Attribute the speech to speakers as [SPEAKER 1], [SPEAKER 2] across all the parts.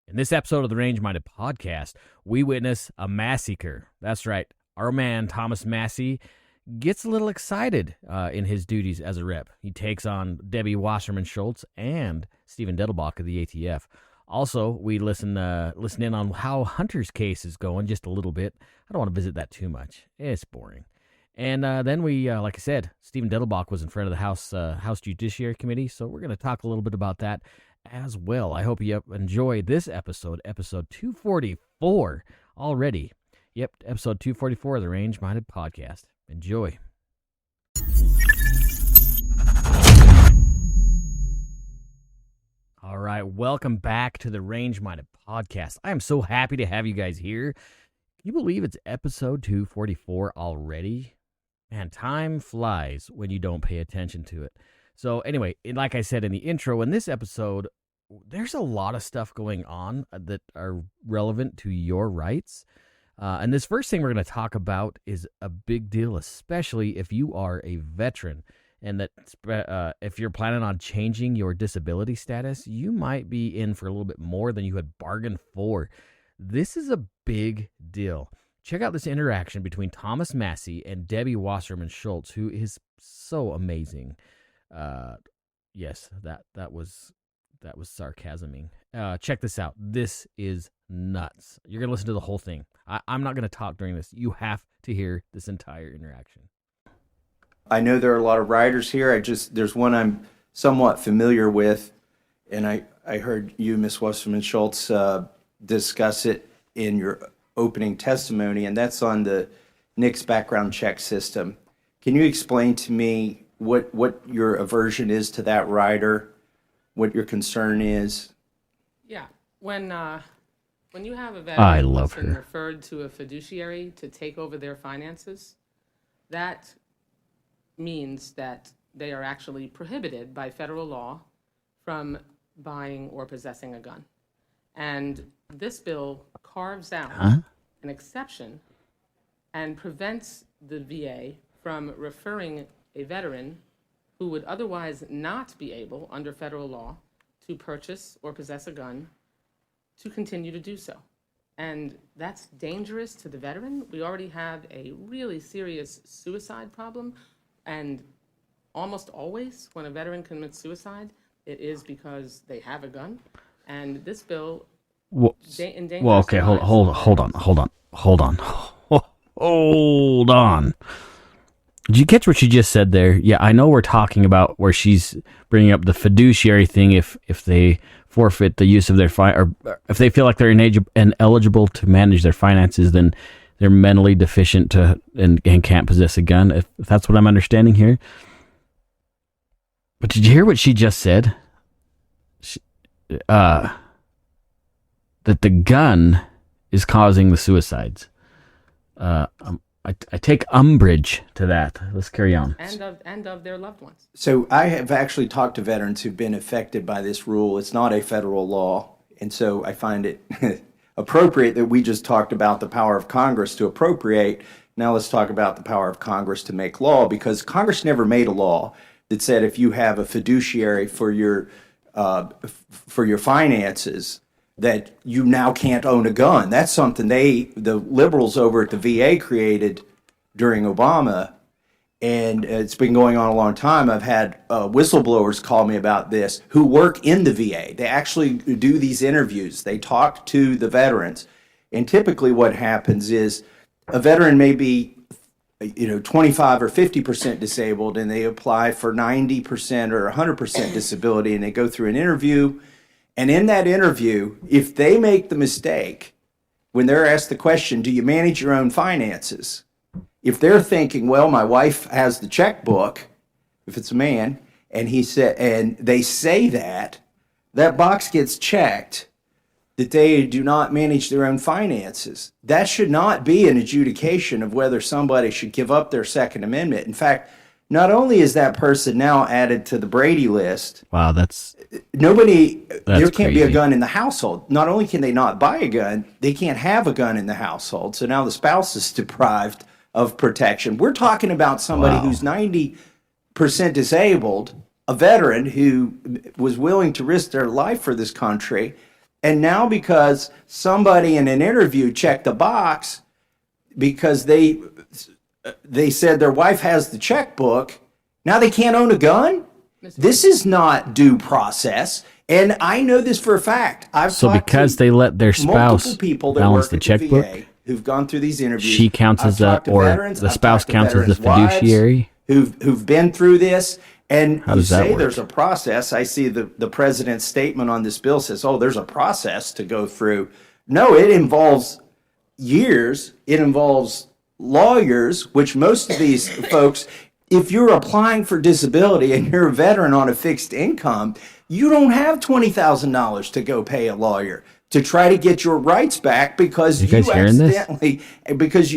[SPEAKER 1] In this episode of the Range Minded Podcast, we witness a massacre. That's right. Our man, Thomas Massie, gets a little excited in his duties as a rep. He takes on Debbie Wasserman Schultz and Stephen Dettelbach of the ATF. Also, we listen in on how Hunter's case is going just a little bit. I don't want to visit that too much. It's boring. And then we, like I said, Stephen Dettelbach was in front of the House Judiciary Committee, so we're going to talk a little bit about that as well. I hope you enjoy this episode 244 already. Yep, episode 244 of the Range Minded Podcast. Enjoy. All right, welcome back to the Range Minded Podcast. I am so happy to have you guys here. Can you believe it's episode 244 already? Man, time flies when you don't pay attention to it. So anyway, like I said in the intro, in this episode, there's a lot of stuff going on that are relevant to your rights. And this first thing we're going to talk about is a big deal, especially if you are a veteran. And that if you're planning on changing your disability status, you might be in for a little bit more than you had bargained for. This is a big deal. Check out this interaction between Thomas Massie and Debbie Wasserman Schultz, who is so amazing. Yes, that was sarcasming. Check this out. This is nuts. You're gonna listen to the whole thing. I'm not gonna talk during this. You have to hear this entire interaction.
[SPEAKER 2] I know there are a lot of riders here. There's one I'm somewhat familiar with, and I heard you, Ms. Wasserman Schultz, discuss it in your opening testimony, and that's on the NICS background check system. Can you explain to me what your aversion is to that rider, what your concern is?
[SPEAKER 3] Yeah, when you have a veteran who's been
[SPEAKER 1] her.
[SPEAKER 3] referred to a fiduciary to take over their finances, that means that they are actually prohibited by federal law from buying or possessing a gun. And this bill carves out an exception and prevents the VA from referring a veteran who would otherwise not be able, under federal law, to purchase or possess a gun to continue to do so. And that's dangerous to the veteran. We already have a really serious suicide problem. And almost always when a veteran commits suicide, it is because they have a gun. And this bill endangers
[SPEAKER 1] Okay, hold on. Did you catch what she just said there? Yeah, I know we're talking about where she's bringing up the fiduciary thing if they forfeit the use of their or if they feel like they're ineligible to manage their finances, then they're mentally deficient and can't possess a gun, if that's what I'm understanding here. But did you hear what she just said? That the gun is causing the suicides. I take umbrage to that. Let's carry on.
[SPEAKER 3] And of their loved ones.
[SPEAKER 2] So I have actually talked to veterans who've been affected by this rule. It's not a federal law, and so I find it appropriate that we just talked about the power of Congress to appropriate. Now let's talk about the power of Congress to make law, because Congress never made a law that said if you have a fiduciary for your finances that you now can't own a gun. That's something the liberals over at the VA created during Obama, and it's been going on a long time. I've had whistleblowers call me about this who work in the VA. They actually do these interviews. They talk to the veterans, and typically what happens is a veteran may be 25 or 50% disabled, and they apply for 90% or 100% disability, and they go through an interview. And in that interview, if they make the mistake, when they're asked the question, do you manage your own finances? If they're thinking, well, my wife has the checkbook, if it's a man, and they say that box gets checked, that they do not manage their own finances. That should not be an adjudication of whether somebody should give up their Second Amendment. In fact, not only is that person now added to the Brady list.
[SPEAKER 1] Wow, there
[SPEAKER 2] can't be a gun in the household. Not only can they not buy a gun, they can't have a gun in the household. So now the spouse is deprived of protection. We're talking about somebody who's 90% disabled, a veteran who was willing to risk their life for this country, And now because somebody in an interview checked a box because they said their wife has the checkbook, now they can't own a gun? This is not due process. And I know this for a fact. I've
[SPEAKER 1] So
[SPEAKER 2] talked
[SPEAKER 1] because
[SPEAKER 2] to
[SPEAKER 1] they let their spouse
[SPEAKER 2] multiple people that
[SPEAKER 1] balance
[SPEAKER 2] work
[SPEAKER 1] the
[SPEAKER 2] at
[SPEAKER 1] checkbook,
[SPEAKER 2] VA who've gone through these interviews.
[SPEAKER 1] she counts
[SPEAKER 2] I've
[SPEAKER 1] as a,
[SPEAKER 2] talked to
[SPEAKER 1] or
[SPEAKER 2] veterans,
[SPEAKER 1] the
[SPEAKER 2] I've
[SPEAKER 1] spouse
[SPEAKER 2] talked to
[SPEAKER 1] counts as the
[SPEAKER 2] veterans' wives
[SPEAKER 1] fiduciary?
[SPEAKER 2] who've been through this. And
[SPEAKER 1] How
[SPEAKER 2] you
[SPEAKER 1] does that
[SPEAKER 2] say
[SPEAKER 1] work?
[SPEAKER 2] there's a process. I see the president's statement on this bill says, oh, there's a process to go through. No, it involves years. It involves lawyers, which most of these folks, if you're applying for disability and you're a veteran on a fixed income, you don't have $20,000 to go pay a lawyer to try to get your rights back because
[SPEAKER 1] You guys
[SPEAKER 2] you
[SPEAKER 1] hearing this?
[SPEAKER 2] accidentally, because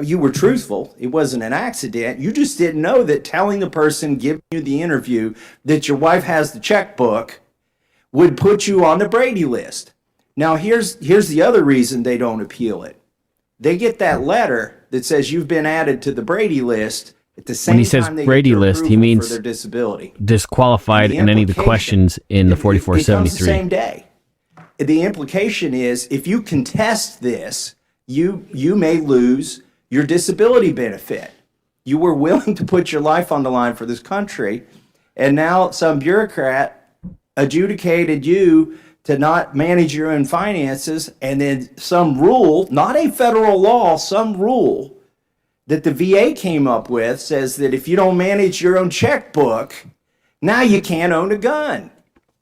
[SPEAKER 2] you were truthful. It wasn't an accident. You just didn't know that telling the person giving you the interview that your wife has the checkbook would put you on the Brady list. Now, here's the other reason they don't appeal it. They get that letter that says you've been added to the Brady list at the same
[SPEAKER 1] When he says
[SPEAKER 2] time they
[SPEAKER 1] Brady
[SPEAKER 2] get their
[SPEAKER 1] list, he
[SPEAKER 2] approval
[SPEAKER 1] means
[SPEAKER 2] for their disability.
[SPEAKER 1] Disqualified
[SPEAKER 2] The
[SPEAKER 1] in any of the
[SPEAKER 2] implication-
[SPEAKER 1] questions in the
[SPEAKER 2] It comes the
[SPEAKER 1] 4473.
[SPEAKER 2] same day. The implication is if you contest this, you may lose your disability benefit. You were willing to put your life on the line for this country, and now some bureaucrat adjudicated you to not manage your own finances, and then some rule, not a federal law, some rule that the VA came up with says that if you don't manage your own checkbook, now you can't own a gun.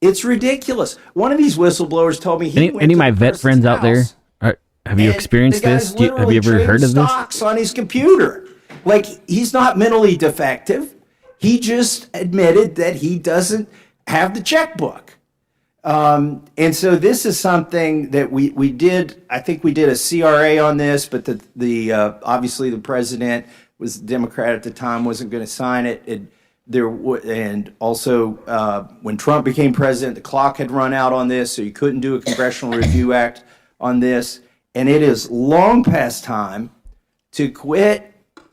[SPEAKER 2] It's ridiculous. One of these whistleblowers told me he went
[SPEAKER 1] Any of
[SPEAKER 2] to
[SPEAKER 1] my
[SPEAKER 2] the
[SPEAKER 1] vet
[SPEAKER 2] person's
[SPEAKER 1] friends out there,
[SPEAKER 2] house,
[SPEAKER 1] have you
[SPEAKER 2] and
[SPEAKER 1] experienced
[SPEAKER 2] the guy's
[SPEAKER 1] this? Have you ever
[SPEAKER 2] literally
[SPEAKER 1] heard of
[SPEAKER 2] trading
[SPEAKER 1] this?
[SPEAKER 2] stocks on his computer. Like, he's not mentally defective. He just admitted that he doesn't have the checkbook. And so this is something that we did. I think we did a CRA on this, but the obviously the president was a Democrat at the time, wasn't going to sign it. And also when Trump became president, the clock had run out on this, so you couldn't do a Congressional Review Act on this. And it is long past time to quit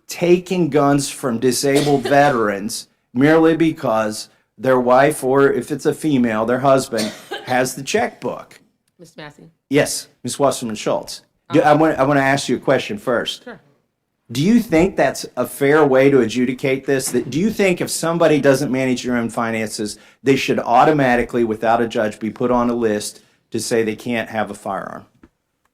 [SPEAKER 2] taking guns from disabled veterans merely because their wife, or if it's a female, their husband, has the checkbook.
[SPEAKER 3] Mr. Massie?
[SPEAKER 2] Yes, Ms. Wasserman Schultz. I want to ask you a question first.
[SPEAKER 3] Sure.
[SPEAKER 2] Do you think that's a fair way to adjudicate this? Do you think if somebody doesn't manage their own finances, they should automatically, without a judge, be put on a list to say they can't have a firearm?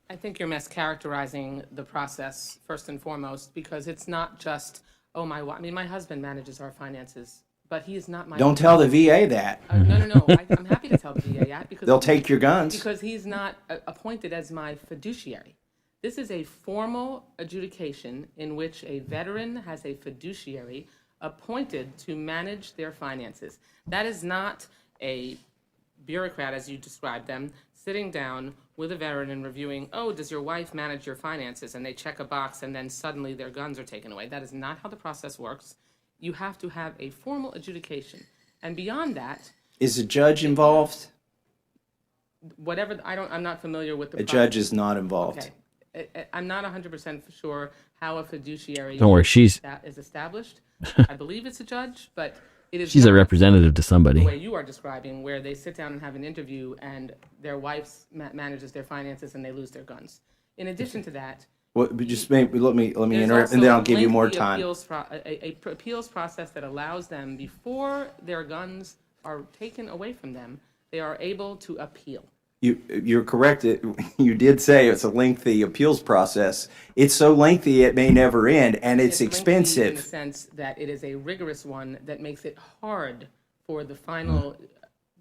[SPEAKER 3] I think you're mischaracterizing the process first and foremost, because it's not just, oh, my husband manages our finances, but he is not my.
[SPEAKER 2] Don't tell the VA that.
[SPEAKER 3] No. I'm happy to tell the VA that because
[SPEAKER 2] They'll take your guns.
[SPEAKER 3] because he's not appointed as my fiduciary. This is a formal adjudication in which a veteran has a fiduciary appointed to manage their finances. That is not a bureaucrat, as you described them, sitting down with a veteran and reviewing, oh, does your wife manage your finances? And they check a box and then suddenly their guns are taken away. That is not how the process works. You have to have a formal adjudication. And beyond that,
[SPEAKER 2] Is a judge involved?
[SPEAKER 3] I'm not familiar with the
[SPEAKER 2] A
[SPEAKER 3] process.
[SPEAKER 2] judge is not involved.
[SPEAKER 3] Okay. I'm not 100% sure how a fiduciary
[SPEAKER 1] Don't worry,
[SPEAKER 3] is established. I believe it's a judge, but it is
[SPEAKER 1] She's a
[SPEAKER 3] not
[SPEAKER 1] representative to
[SPEAKER 3] the
[SPEAKER 1] somebody.
[SPEAKER 3] way you are describing, where they sit down and have an interview and their wife manages their finances and they lose their guns. In addition to that,
[SPEAKER 2] Well, but just maybe let me
[SPEAKER 3] there's
[SPEAKER 2] interrupt, and
[SPEAKER 3] also
[SPEAKER 2] then I'll give you more
[SPEAKER 3] lengthy
[SPEAKER 2] time.
[SPEAKER 3] appeals process that allows them, before their guns are taken away from them, they are able to appeal.
[SPEAKER 2] You're correct. You did say it's a lengthy appeals process. It's so lengthy it may never end, and it's
[SPEAKER 3] lengthy in the
[SPEAKER 2] expensive.
[SPEAKER 3] sense that it is a rigorous one that makes it hard for the final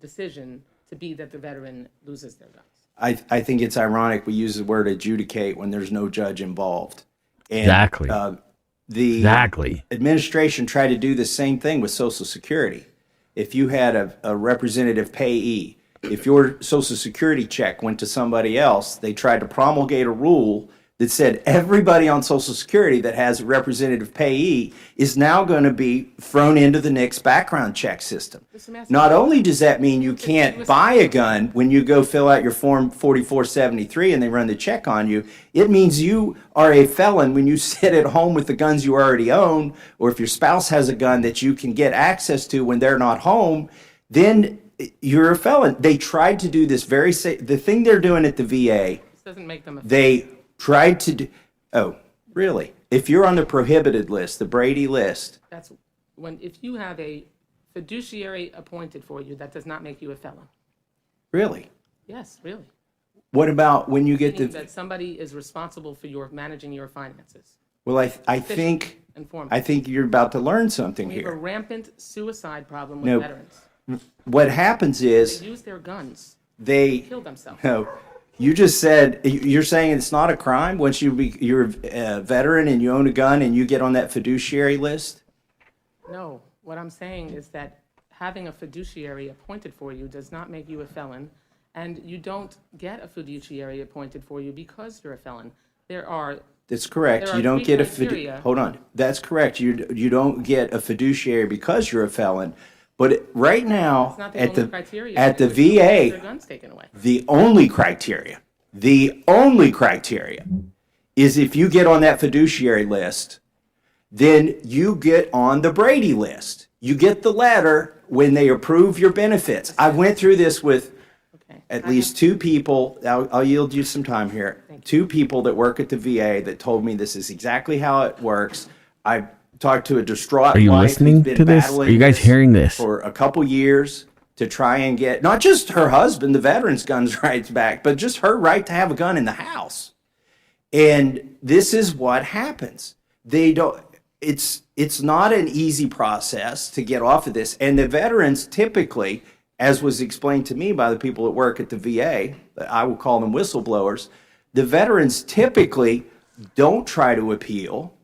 [SPEAKER 3] decision to be that the veteran loses their guns.
[SPEAKER 2] I think it's ironic we use the word adjudicate when there's no judge involved. And,
[SPEAKER 1] Exactly.
[SPEAKER 2] The
[SPEAKER 1] Exactly.
[SPEAKER 2] administration tried to do the same thing with Social Security. If you had a representative payee, if your Social Security check went to somebody else, they tried to promulgate a rule that said everybody on Social Security that has a representative payee is now going to be thrown into the NICS background check system. Not only does that mean you can't buy a gun when you go fill out your Form 4473 and they run the check on you, it means you are a felon when you sit at home with the guns you already own, or if your spouse has a gun that you can get access to when they're not home, then you're a felon. They tried to do this the thing they're doing at the VA.
[SPEAKER 3] This doesn't make them a felon.
[SPEAKER 2] They tried to do. Oh, really? If you're on the prohibited list, the Brady list.
[SPEAKER 3] That's if you have a fiduciary appointed for you, that does not make you a felon.
[SPEAKER 2] Really?
[SPEAKER 3] Yes, really.
[SPEAKER 2] What about when you get
[SPEAKER 3] Meaning that somebody is responsible for managing your finances.
[SPEAKER 2] Well, I think you're about to learn something
[SPEAKER 3] We have a
[SPEAKER 2] here.
[SPEAKER 3] rampant suicide problem with veterans.
[SPEAKER 2] What happens is
[SPEAKER 3] They use their guns
[SPEAKER 2] they
[SPEAKER 3] to kill themselves.
[SPEAKER 2] No, you just said you're saying it's not a crime once you're a veteran and you own a gun and you get on that fiduciary list.
[SPEAKER 3] No, what I'm saying is that having a fiduciary appointed for you does not make you a felon, and you don't get a fiduciary appointed for you because you're a felon.
[SPEAKER 2] That's correct.
[SPEAKER 3] There
[SPEAKER 2] You
[SPEAKER 3] are
[SPEAKER 2] don't
[SPEAKER 3] three
[SPEAKER 2] get
[SPEAKER 3] criteria.
[SPEAKER 2] Hold on. That's correct. You don't get a fiduciary because you're a felon. But right now,
[SPEAKER 3] It's not the
[SPEAKER 2] at
[SPEAKER 3] only
[SPEAKER 2] the
[SPEAKER 3] criteria.
[SPEAKER 2] at the
[SPEAKER 3] It's just their
[SPEAKER 2] VA,
[SPEAKER 3] guns taken away.
[SPEAKER 2] the only criteria is if you get on that fiduciary list, then you get on the Brady list. You get the letter when they approve your benefits. I went through this with
[SPEAKER 3] Okay.
[SPEAKER 2] at least two people. I'll yield you some time here. Two people that work at the VA that told me this is exactly how it works. I talked to a distraught
[SPEAKER 1] Are you
[SPEAKER 2] wife
[SPEAKER 1] listening
[SPEAKER 2] who's been
[SPEAKER 1] to this?
[SPEAKER 2] battling
[SPEAKER 1] Are you guys
[SPEAKER 2] this
[SPEAKER 1] hearing this?
[SPEAKER 2] for a couple years to try and get not just her husband, the veterans guns rights back, but just her right to have a gun in the house. And this is what happens. They don't. It's not an easy process to get off of this. And the veterans typically, as was explained to me by the people that work at the VA, I will call them whistleblowers, the veterans typically don't try to appeal.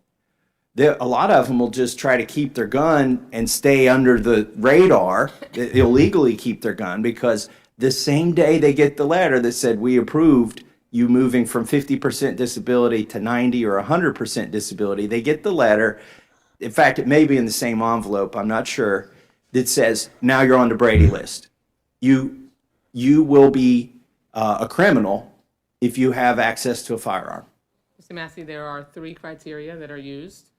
[SPEAKER 2] A lot of them will just try to keep their gun and stay under the radar, illegally keep their gun, because the same day they get the letter that said, we approved you moving from 50% disability to 90 or 100% disability, they get the letter. In fact, it may be in the same envelope, I'm not sure, that says, now you're on the Brady list. You will be a criminal if you have access to a firearm.
[SPEAKER 3] Mr. Massie, there are three criteria that are used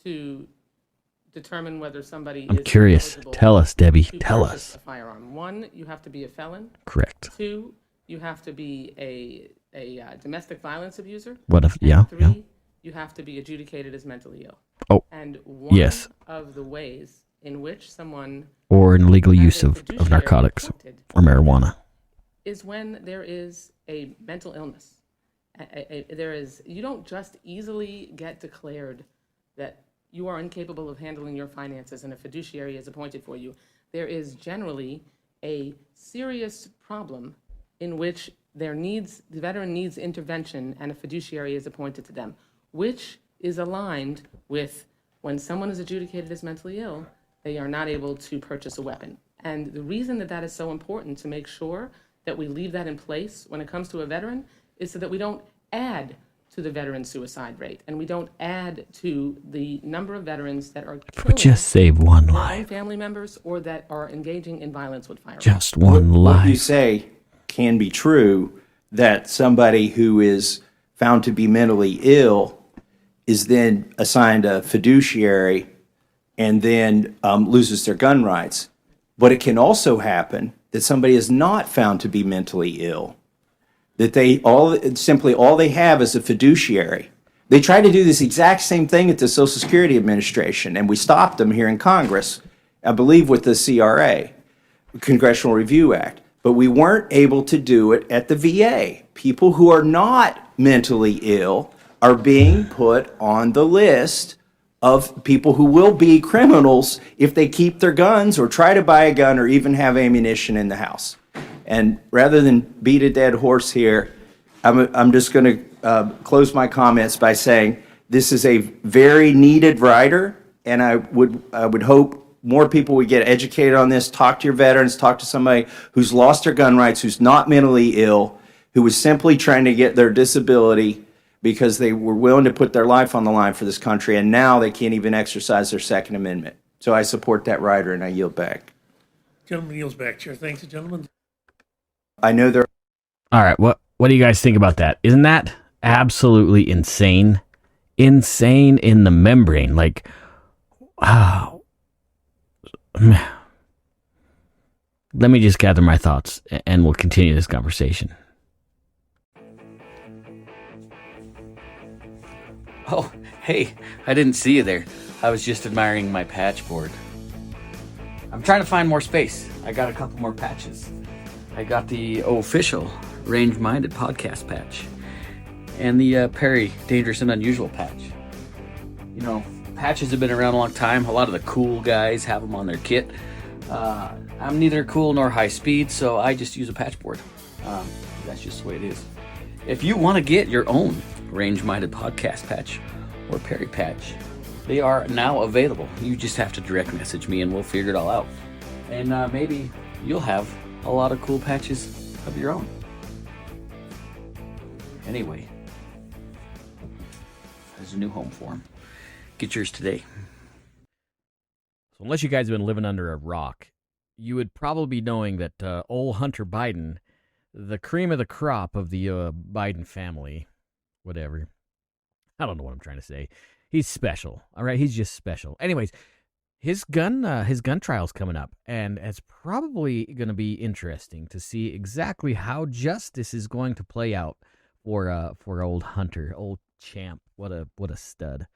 [SPEAKER 3] to determine whether somebody
[SPEAKER 1] I'm
[SPEAKER 3] is
[SPEAKER 1] curious.
[SPEAKER 3] eligible
[SPEAKER 1] Tell us, Debbie.
[SPEAKER 3] to
[SPEAKER 1] Tell
[SPEAKER 3] purchase
[SPEAKER 1] us.
[SPEAKER 3] a firearm. One, you have to be a felon.
[SPEAKER 1] Correct.
[SPEAKER 3] Two, you have to be a domestic violence abuser.
[SPEAKER 1] What if?
[SPEAKER 3] And
[SPEAKER 1] Yeah.
[SPEAKER 3] three, you have to be adjudicated as mentally ill.
[SPEAKER 1] Oh,
[SPEAKER 3] And one
[SPEAKER 1] yes.
[SPEAKER 3] of the ways in which someone
[SPEAKER 1] Or an illegal
[SPEAKER 3] has
[SPEAKER 1] use
[SPEAKER 3] a
[SPEAKER 1] of
[SPEAKER 3] fiduciary
[SPEAKER 1] narcotics
[SPEAKER 3] appointed
[SPEAKER 1] or marijuana.
[SPEAKER 3] is when there is a mental illness. You don't just easily get declared that you are incapable of handling your finances and a fiduciary is appointed for you. There is generally a serious problem in which the veteran needs intervention and a fiduciary is appointed to them, which is aligned with when someone is adjudicated as mentally ill, they are not able to purchase a weapon. And the reason that is so important to make sure that we leave that in place when it comes to a veteran is so that we don't add to the veteran suicide rate and we don't add to the number of veterans that are killing
[SPEAKER 1] Just save one
[SPEAKER 3] their own
[SPEAKER 1] life.
[SPEAKER 3] family members or that are engaging in violence with firearms.
[SPEAKER 1] Just one
[SPEAKER 2] What you
[SPEAKER 1] life.
[SPEAKER 2] say can be true, that somebody who is found to be mentally ill is then assigned a fiduciary and then loses their gun rights. But it can also happen that somebody is not found to be mentally ill, that all they have is a fiduciary. They tried to do this exact same thing at the Social Security Administration, and we stopped them here in Congress, I believe with the CRA, Congressional Review Act. But we weren't able to do it at the VA. People who are not mentally ill are being put on the list of people who will be criminals if they keep their guns or try to buy a gun or even have ammunition in the house. And rather than beat a dead horse here, I'm just going to close my comments by saying this is a very needed rider, and I would hope more people would get educated on this. Talk to your veterans, talk to somebody who's lost their gun rights, who's not mentally ill, who was simply trying to get their disability because they were willing to put their life on the line for this country, and now they can't even exercise their Second Amendment. So I support that rider, and I yield back.
[SPEAKER 4] Gentleman yields back, Chair. Thanks, gentlemen.
[SPEAKER 2] I know there.
[SPEAKER 1] All right. What do you guys think about that? Isn't that absolutely insane? Insane in the membrane. Like, wow. Let me just gather my thoughts, and we'll continue this conversation.
[SPEAKER 5] Oh, hey, I didn't see you there. I was just admiring my patch board. I'm trying to find more space. I got a couple more patches. I got the official Range Minded podcast patch and the Perry Dangerous and Unusual patch. You know, patches have been around a long time. A lot of the cool guys have them on their kit. I'm neither cool nor high speed, so I just use a patch board. That's just the way it is. If you want to get your own Range Minded podcast patch or Perry patch, they are now available. You just have to direct message me and we'll figure it all out. And maybe you'll have a lot of cool patches of your own. Anyway, there's a new home for them. Get yours today.
[SPEAKER 1] So unless you guys have been living under a rock, you would probably be knowing that old Hunter Biden, the cream of the crop of the Biden family, whatever. I don't know what I'm trying to say. He's special, all right? He's just special. Anyways, his gun trial's coming up, and it's probably going to be interesting to see exactly how justice is going to play out for old Hunter, old champ. What a stud.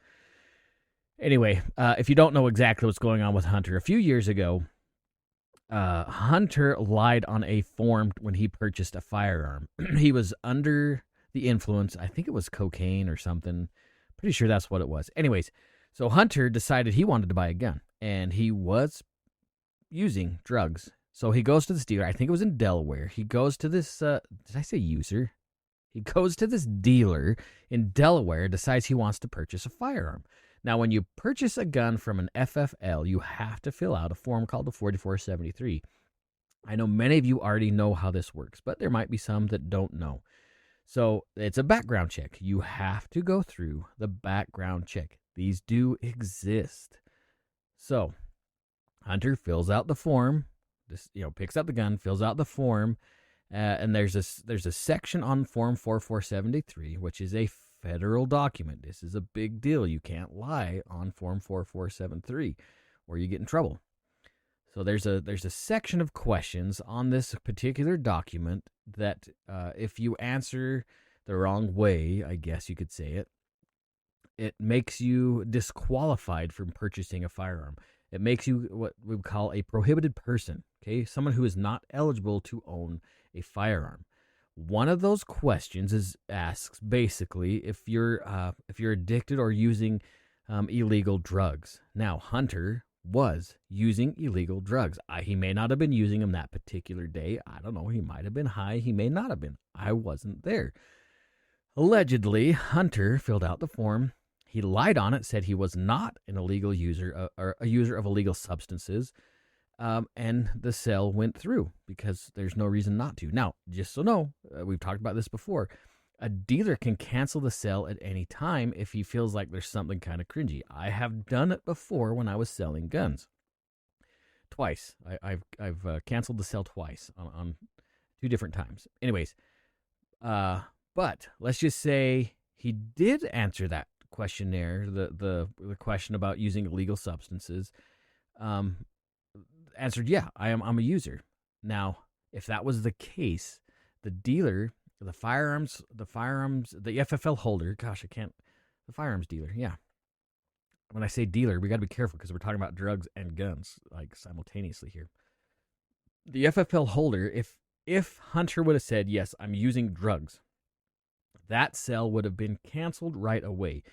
[SPEAKER 1] Anyway, if you don't know exactly what's going on with Hunter, a few years ago, Hunter lied on a form when he purchased a firearm. He was under the influence. I think it was cocaine or something. Pretty sure that's what it was. Anyways, so Hunter decided he wanted to buy a gun, and he was using drugs. So he goes to this dealer. I think it was in Delaware. He goes to this, did I say user? He goes to this dealer in Delaware, decides he wants to purchase a firearm. Now, when you purchase a gun from an FFL, you have to fill out a form called the 4473. I know many of you already know how this works, but there might be some that don't know. So it's a background check. You have to go through the background check. These do exist. So Hunter fills out the form, picks up the gun, fills out the form, and there's a section on Form 4473, which is a federal document. This is a big deal. You can't lie on Form 4473 or you get in trouble. So there's a section of questions on this particular document that if you answer the wrong way, I guess you could say it makes you disqualified from purchasing a firearm. It makes you what we would call a prohibited person, okay? Someone who is not eligible to own a firearm. One of those questions asks basically if you're addicted or using illegal drugs. Now, Hunter was using illegal drugs. He may not have been using them that particular day. I don't know. He might have been high. He may not have been. I wasn't there. Allegedly, Hunter filled out the form. He lied on it, said he was not an illegal user or a user of illegal substances. And the sale went through because there's no reason not to. Now, just so know, we've talked about this before. A dealer can cancel the sale at any time if he feels like there's something kind of cringy. I have done it before when I was selling guns. Twice. I've canceled the sale twice on 2 different times. Anyways, but let's just say he did answer that questionnaire, the question about using illegal substances. Answered, yeah, I'm a user. Now, if that was the case, the dealer, the firearms, the FFL holder, the firearms dealer, yeah. When I say dealer, we got to be careful because we're talking about drugs and guns, like simultaneously here. The FFL holder, if Hunter would have said, yes, I'm using drugs, that sale would have been canceled right away.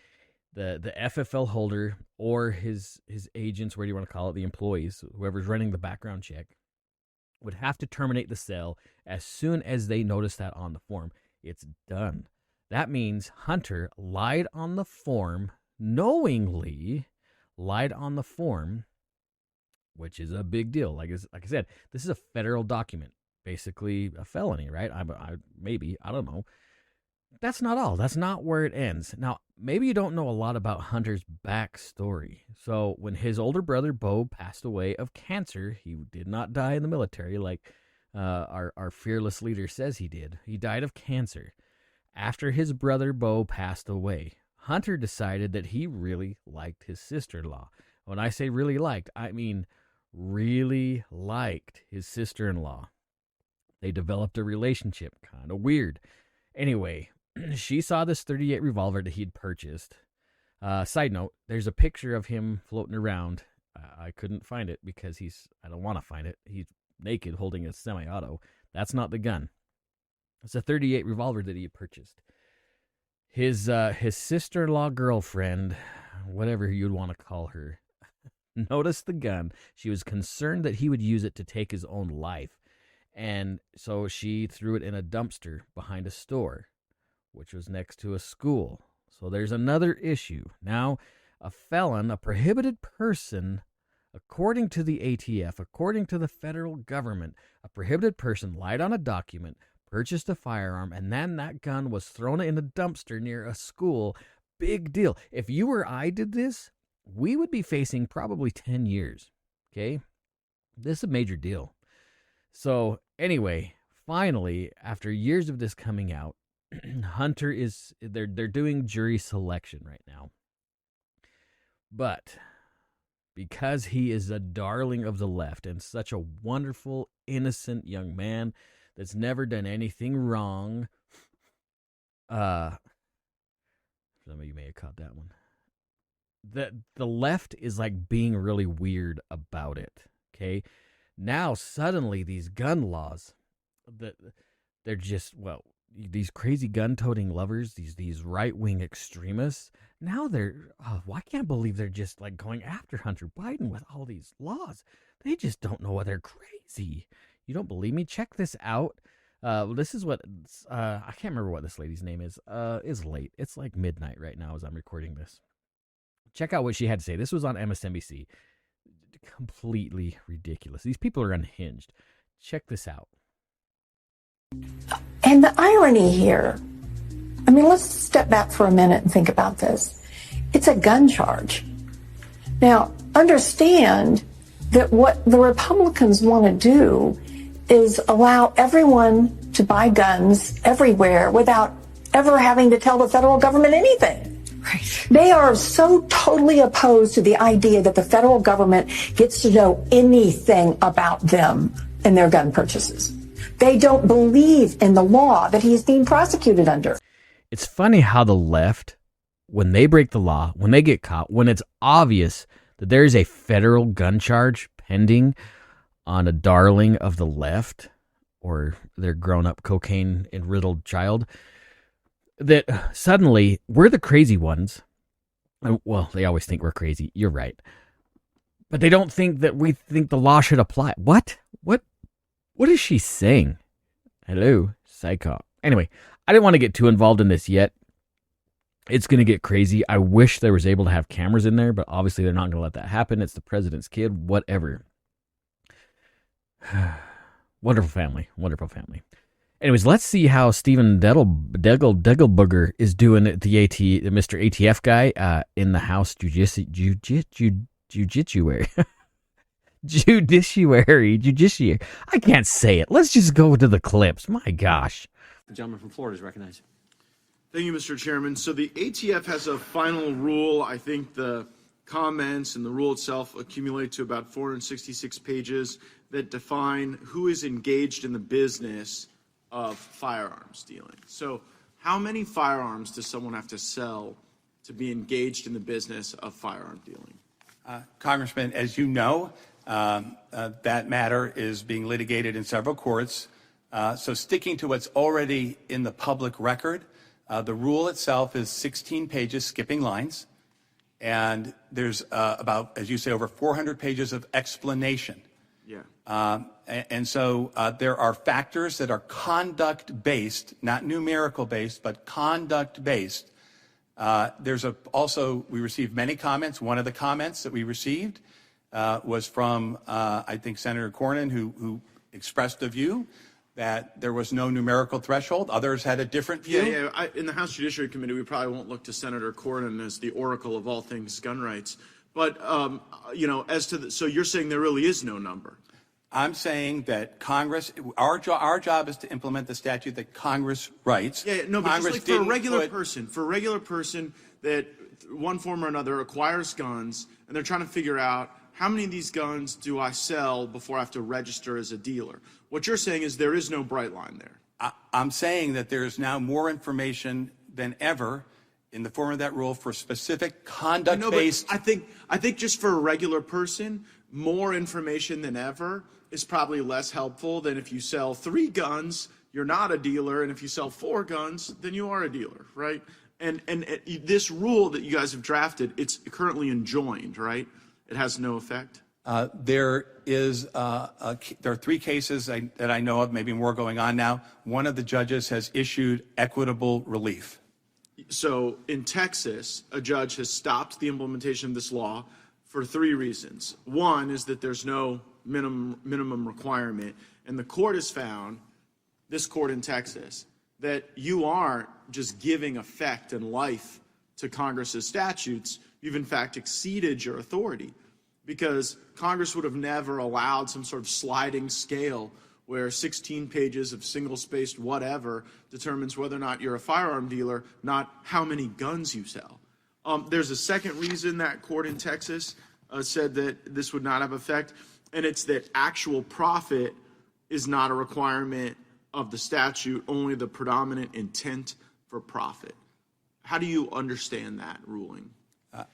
[SPEAKER 1] The FFL holder or his agents, where do you want to call it, the employees, whoever's running the background check, would have to terminate the sale as soon as they notice that on the form. It's done. That means Hunter lied on the form, knowingly lied on the form, which is a big deal. Like I said, this is a federal document, basically a felony, right? I don't know. That's not all. That's not where it ends. Now, maybe you don't know a lot about Hunter's backstory. So when his older brother, Bo, passed away of cancer, he did not die in the military like our fearless leader says he did. He died of cancer. After his brother, Bo, passed away, Hunter decided that he really liked his sister-in-law. When I say really liked, I mean really liked his sister-in-law. They developed a relationship, kind of weird. Anyway, she saw this .38 revolver that he'd purchased. Side note, there's a picture of him floating around. I couldn't find it because I don't want to find it. He's naked holding a semi-auto. That's not the gun. It's a .38 revolver that he had purchased. His sister-in-law girlfriend, whatever you'd want to call her, noticed the gun. She was concerned that he would use it to take his own life. And so she threw it in a dumpster behind a store, which was next to a school. So there's another issue. Now, a felon, a prohibited person, according to the ATF, according to the federal government, a prohibited person lied on a document, purchased a firearm, and then that gun was thrown in a dumpster near a school. Big deal. If you or I did this, we would be facing probably 10 years. Okay? This is a major deal. So anyway, finally, after years of this coming out, Hunter they're doing jury selection right now. But because he is a darling of the left and such a wonderful, innocent young man that's never done anything wrong, some of you may have caught that one. The left is like being really weird about it. Okay, now suddenly these gun laws, they're just, well, these crazy gun-toting lovers, these right-wing extremists. Now I can't believe they're just like going after Hunter Biden with all these laws. They just don't know why they're crazy. You don't believe me? Check this out. This is what I can't remember what this lady's name is. It's late. It's like midnight right now as I'm recording this. Check out what she had to say. This was on MSNBC. Completely ridiculous. These people are unhinged. Check this out.
[SPEAKER 6] And the irony here, I mean, let's step back for a minute and think about this. It's a gun charge. Now, understand that what the Republicans want to do is allow everyone to buy guns everywhere without ever having to tell the federal government anything. Right. They are so totally opposed to the idea that the federal government gets to know anything about them and their gun purchases. They don't believe in the law that he's being prosecuted under.
[SPEAKER 1] It's funny how the left, when they break the law, when they get caught, when it's obvious that there is a federal gun charge pending on a darling of the left or their grown-up cocaine and riddled child, that suddenly we're the crazy ones. Well, they always think we're crazy. You're right. But they don't think that we think the law should apply. What? What is she saying? Hello, psycho. Anyway, I didn't want to get too involved in this yet. It's going to get crazy. I wish there was able to have cameras in there, but obviously they're not going to let that happen. It's the president's kid, whatever. Wonderful family. Wonderful family. Anyways, let's see how Stephen Degelbooger is doing at the Mr. ATF guy in the House Judiciary. I can't say it. Let's just go to the clips. My gosh.
[SPEAKER 7] The gentleman from Florida is recognized.
[SPEAKER 8] Thank you, Mr. Chairman. So the ATF has a final rule. I think the comments and the rule itself accumulate to about 466 pages that define who is engaged in the business of firearms dealing. So how many firearms does someone have to sell to be engaged in the business of firearm dealing?
[SPEAKER 9] Congressman, as you know, that matter is being litigated in several courts. So sticking to what's already in the public record, the rule itself is 16 pages, skipping lines. And there's about, as you say, over 400 pages of explanation.
[SPEAKER 8] Yeah.
[SPEAKER 9] And so there are factors that are conduct-based, not numerical-based, but conduct-based. We received many comments. One of the comments that we received was from, I think, Senator Cornyn, who expressed a view that there was no numerical threshold. Others had a different view.
[SPEAKER 8] Yeah. In the House Judiciary Committee, we probably won't look to Senator Cornyn as the oracle of all things gun rights. But, so you're saying there really is no number?
[SPEAKER 9] I'm saying that Congress, our job is to implement the statute that Congress writes.
[SPEAKER 8] Yeah, no, but
[SPEAKER 9] Congress
[SPEAKER 8] just like for a regular person that one form or another acquires guns and they're trying to figure out how many of these guns do I sell before I have to register as a dealer? What you're saying is there is no bright line there.
[SPEAKER 9] I'm saying that there is now more information than ever in the form of that rule for specific conduct-based.
[SPEAKER 8] I think just for a regular person, more information than ever is probably less helpful than if you sell 3 guns, you're not a dealer, and if you sell 4 guns, then you are a dealer, right? And this rule that you guys have drafted, it's currently enjoined, right? It has no effect.
[SPEAKER 9] There are 3 cases that I know of, maybe more going on now. One of the judges has issued equitable relief.
[SPEAKER 8] So in Texas, a judge has stopped the implementation of this law for 3 reasons. One is that there's no minimum requirement, and the court has found, this court in Texas, that you aren't just giving effect and life to Congress's statutes. You've in fact exceeded your authority, because Congress would have never allowed some sort of sliding scale where 16 pages of single-spaced whatever determines whether or not you're a firearm dealer, not how many guns you sell. There's a second reason that court in Texas said that this would not have effect, and it's that actual profit is not a requirement of the statute, only the predominant intent for profit. How do you understand that ruling?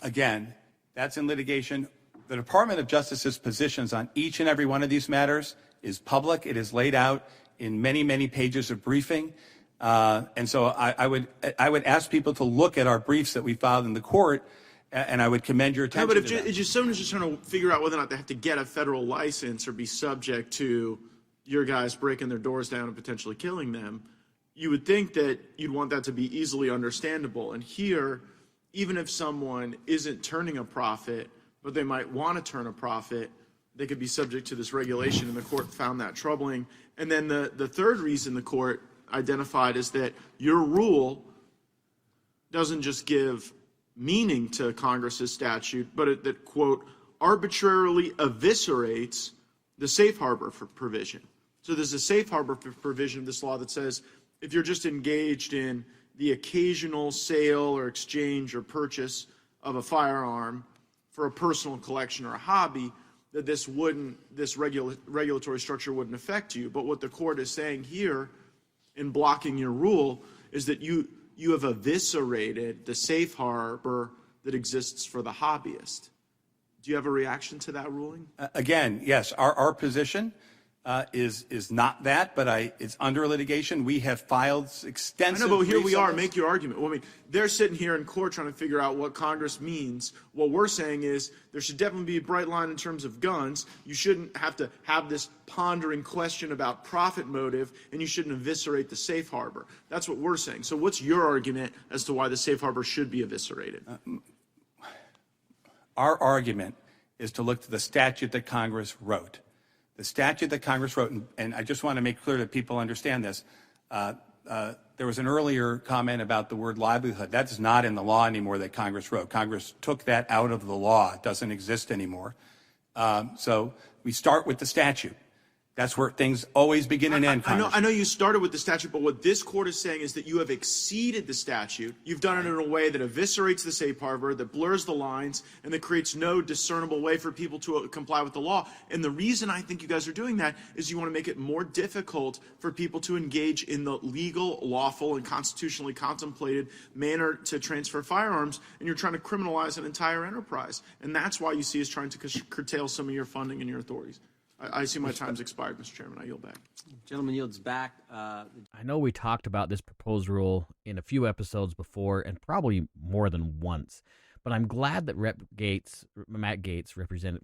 [SPEAKER 9] Again, that's in litigation. The Department of Justice's positions on each and every one of these matters is public. It is laid out in many, many pages of briefing. And so I would ask people to look at our briefs that we filed in the court, and I would commend your attention
[SPEAKER 8] No, but
[SPEAKER 9] to them.
[SPEAKER 8] if just someone's just trying to figure out whether or not they have to get a federal license or be subject to your guys breaking their doors down and potentially killing them, you would think that you'd want that to be easily understandable. And here, even if someone isn't turning a profit, but they might want to turn a profit, they could be subject to this regulation, and the court found that troubling. And then the third reason the court identified is that your rule doesn't just give meaning to Congress's statute, but that, quote, arbitrarily eviscerates the safe harbor provision. So there's a safe harbor provision of this law that says if you're just engaged in the occasional sale or exchange or purchase of a firearm for a personal collection or a hobby, that this regulatory structure wouldn't affect you. But what the court is saying here in blocking your rule is that you have eviscerated the safe harbor that exists for the hobbyist. Do you have a reaction to that ruling?
[SPEAKER 9] Again, yes, our position is not that, but it's under litigation. We have filed extensive.
[SPEAKER 8] I know, but here we are.
[SPEAKER 9] briefs on this.
[SPEAKER 8] Make your argument. Well, I mean, they're sitting here in court trying to figure out what Congress means. What we're saying is there should definitely be a bright line in terms of guns. You shouldn't have to have this pondering question about profit motive, and you shouldn't eviscerate the safe harbor. That's what we're saying. So what's your argument as to why the safe harbor should be eviscerated?
[SPEAKER 9] Our argument is to look to the statute that Congress wrote. The statute that Congress wrote, and I just want to make clear that people understand this. There was an earlier comment about the word livelihood. That's not in the law anymore that Congress wrote. Congress took that out of the law. It doesn't exist anymore. So we start with the statute. That's where things always begin and end.
[SPEAKER 8] I know you started with the statute, but what this court is saying is that you have exceeded the statute. You've done it in a way that eviscerates the safe harbor, that blurs the lines, and that creates no discernible way for people to comply with the law. And the reason I think you guys are doing that is you want to make it more difficult for people to engage in the legal, lawful, and constitutionally contemplated manner to transfer firearms, and you're trying to criminalize an entire enterprise. And that's why you see us trying to curtail some of your funding and your authorities. I see my time's expired, Mr. Chairman. I yield back.
[SPEAKER 7] Gentleman yields back.
[SPEAKER 1] I know we talked about this proposed rule in a few episodes before, and probably more than once. But I'm glad that Matt Gaetz represented,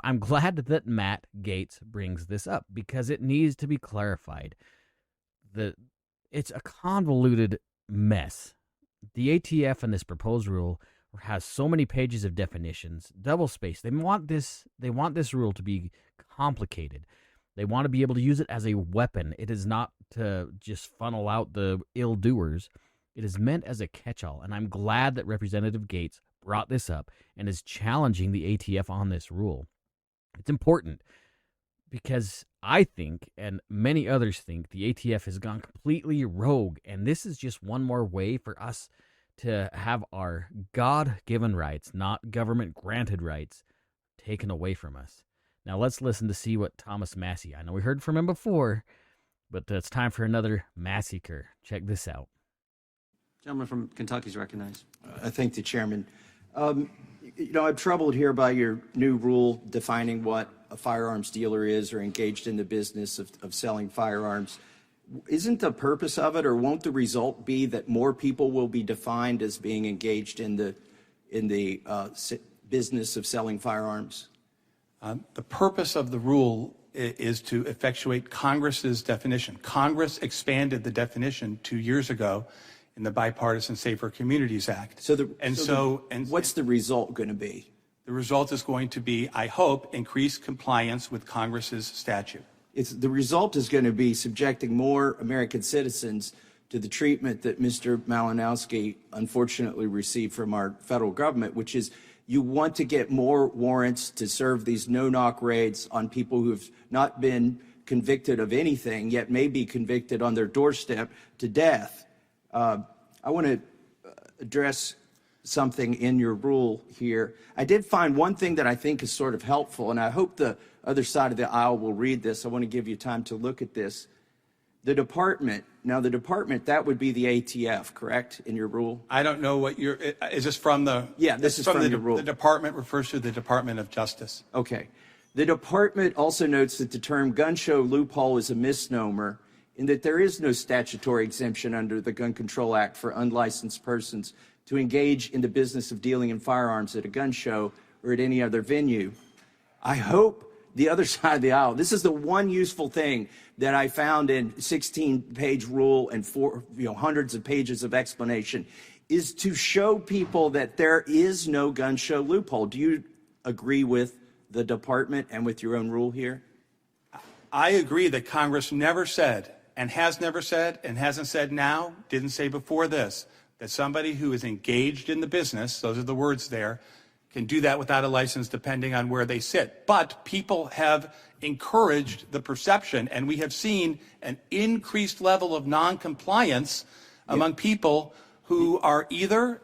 [SPEAKER 1] I'm glad that Matt Gaetz brings this up, because it needs to be clarified. It's a convoluted mess. The ATF and this proposed rule has so many pages of definitions, double space. They want this rule to be complicated. They want to be able to use it as a weapon. It is not to just funnel out the ill doers. It is meant as a catch-all, and I'm glad that Representative Gaetz brought this up and is challenging the ATF on this rule. It's important because I think, and many others think, the ATF has gone completely rogue, and this is just one more way for us to have our God-given rights, not government-granted rights, taken away from us. Now let's listen to see what Thomas Massie, I know we heard from him before, but it's time for another massacre. Check this out.
[SPEAKER 7] Gentleman from Kentucky is recognized.
[SPEAKER 2] I thank the chairman. I'm troubled here by your new rule defining what a firearms dealer is or engaged in the business of selling firearms. Isn't the purpose of it, or won't the result be that more people will be defined as being engaged in the business of selling firearms?
[SPEAKER 9] The purpose of the rule is to effectuate Congress's definition. Congress expanded the definition 2 years ago in the Bipartisan Safer Communities Act.
[SPEAKER 2] What's the result going to be?
[SPEAKER 9] The result is going to be, I hope, increased compliance with Congress's statute.
[SPEAKER 2] The result is going to be subjecting more American citizens to the treatment that Mr. Malinowski unfortunately received from our federal government, which is you want to get more warrants to serve these no-knock raids on people who have not been convicted of anything, yet may be convicted on their doorstep to death. I want to address something in your rule here. I did find one thing that I think is sort of helpful, and I hope the other side of the aisle will read this. I want to give you time to look at this. The department, that would be the ATF, correct, in your rule?
[SPEAKER 9] I don't know what is this from the?
[SPEAKER 2] Yeah, this is from the rule.
[SPEAKER 9] The department refers to the Department of Justice.
[SPEAKER 2] Okay. The department also notes that the term gun show loophole is a misnomer in that there is no statutory exemption under the Gun Control Act for unlicensed persons to engage in the business of dealing in firearms at a gun show or at any other venue. I hope the other side of the aisle, this is the one useful thing that I found in 16-page rule and hundreds of pages of explanation, is to show people that there is no gun show loophole. Do you agree with the department and with your own rule here?
[SPEAKER 9] I agree that Congress never said, and has never said, and hasn't said now, didn't say before this, that somebody who is engaged in the business, those are the words there, can do that without a license depending on where they sit. But people have encouraged the perception, and we have seen an increased level of noncompliance among people who are either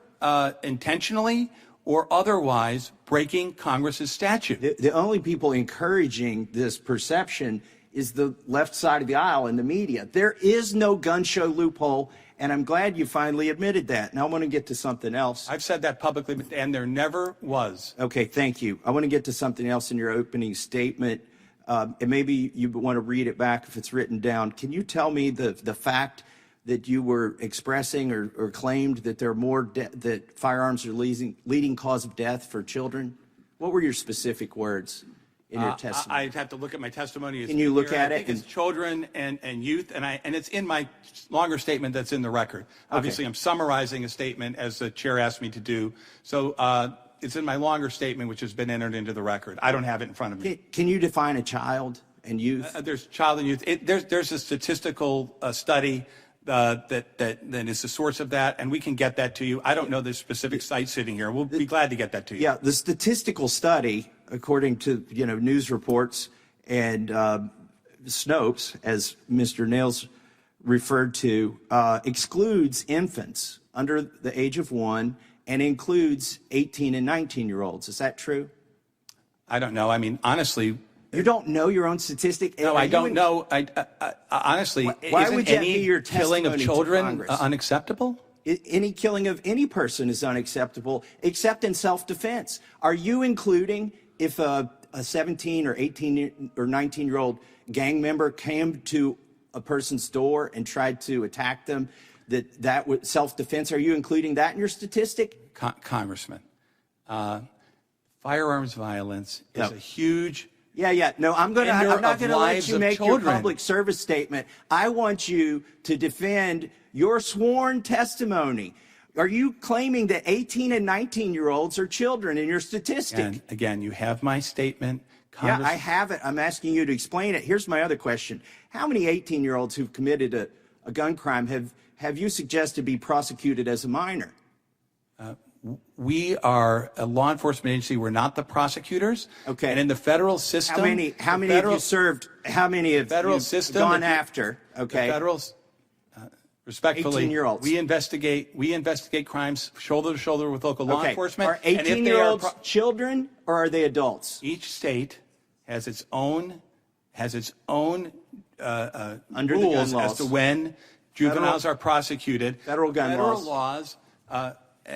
[SPEAKER 9] intentionally or otherwise breaking Congress's statute.
[SPEAKER 2] The only people encouraging this perception is the left side of the aisle and the media. There is no gun show loophole, and I'm glad you finally admitted that. Now I want to get to something else.
[SPEAKER 9] I've said that publicly, and there never was.
[SPEAKER 2] Okay, thank you. I want to get to something else in your opening statement, and maybe you want to read it back if it's written down. Can you tell me the fact that you were expressing or claimed that there are more that firearms are leading cause of death for children? What were your specific words in your testimony?
[SPEAKER 9] I'd have to look at my testimony.
[SPEAKER 2] Can you look at it?
[SPEAKER 9] I think it's children and youth, and it's in my longer statement that's in the record. Obviously, I'm summarizing a statement as the chair asked me to do. So it's in my longer statement, which has been entered into the record. I don't have it in front of me.
[SPEAKER 2] Can you define a child and youth?
[SPEAKER 9] There's child and youth. There's a statistical study that is the source of that, and we can get that to you. I don't know the specific site sitting here. We'll be glad to get that to you.
[SPEAKER 2] Yeah, the statistical study, according to news reports and Snopes, as Mr. Nails referred to, excludes infants under the age of 1 and includes 18 and 19-year-olds. Is that true?
[SPEAKER 9] I don't know. I mean, honestly.
[SPEAKER 2] You don't know your own statistic?
[SPEAKER 9] No, I don't know. Honestly,
[SPEAKER 2] why would that be your
[SPEAKER 9] killing of children
[SPEAKER 2] to
[SPEAKER 9] unacceptable?
[SPEAKER 2] Any killing of any person is unacceptable, except in self-defense. Are you including if a 17 or 18 or 19-year-old gang member came to a person's door and tried to attack them, that was self-defense? Are you including that in your statistic?
[SPEAKER 9] Congressman, firearms violence is a huge...
[SPEAKER 2] Yeah. No, I'm not going to let you make your public service statement. I want you to defend your sworn testimony. Are you claiming that 18 and 19-year-olds are children in your statistic?
[SPEAKER 9] Again, you have my statement.
[SPEAKER 2] Yeah, I have it. I'm asking you to explain it. Here's my other question. How many 18-year-olds who've committed a gun crime have you suggested be prosecuted as a minor?
[SPEAKER 9] We are a law enforcement agency. We're not the prosecutors.
[SPEAKER 2] Okay.
[SPEAKER 9] And in the federal system,
[SPEAKER 2] how many have you served? How many have you gone after? Okay.
[SPEAKER 9] The federal, Respectfully,
[SPEAKER 2] 18-year-olds.
[SPEAKER 9] we investigate crimes shoulder to shoulder with local law enforcement.
[SPEAKER 2] Are
[SPEAKER 9] and if they
[SPEAKER 2] 18-year-olds
[SPEAKER 9] are
[SPEAKER 2] children or are they adults?
[SPEAKER 9] Each state has its own
[SPEAKER 2] Under the gun
[SPEAKER 9] rules
[SPEAKER 2] laws.
[SPEAKER 9] as to when juveniles are prosecuted.
[SPEAKER 2] Federal gun
[SPEAKER 9] laws,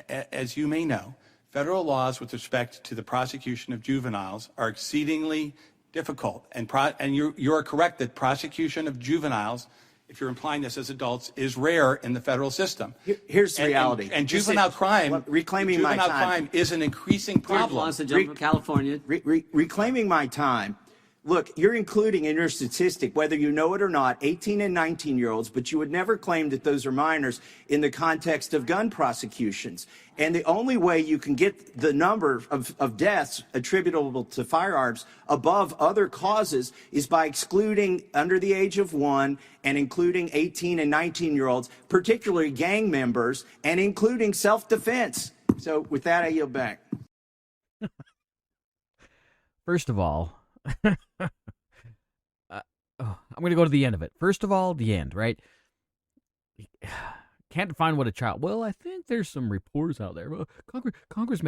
[SPEAKER 9] as you may know, federal laws with respect to the prosecution of juveniles are exceedingly difficult. And you are correct that prosecution of juveniles, if you're implying this as adults, is rare in the federal system.
[SPEAKER 2] Here's the reality.
[SPEAKER 9] And juvenile crime,
[SPEAKER 2] reclaiming my time.
[SPEAKER 9] crime is an increasing problem.
[SPEAKER 7] Laws, the gentleman from California.
[SPEAKER 2] Reclaiming my time. Look, you're including in your statistic, whether you know it or not, 18 and 19-year-olds, but you would never claim that those are minors in the context of gun prosecutions. And the only way you can get the number of deaths attributable to firearms above other causes is by excluding under the age of 1 and including 18 and 19-year-olds, particularly gang members, and including self-defense. So with that, I yield back.
[SPEAKER 1] First of all, I'm going to go to the end of it. First of all, the end, right? Can't define what a child. Well, I think there's some reports out there. Well, Congress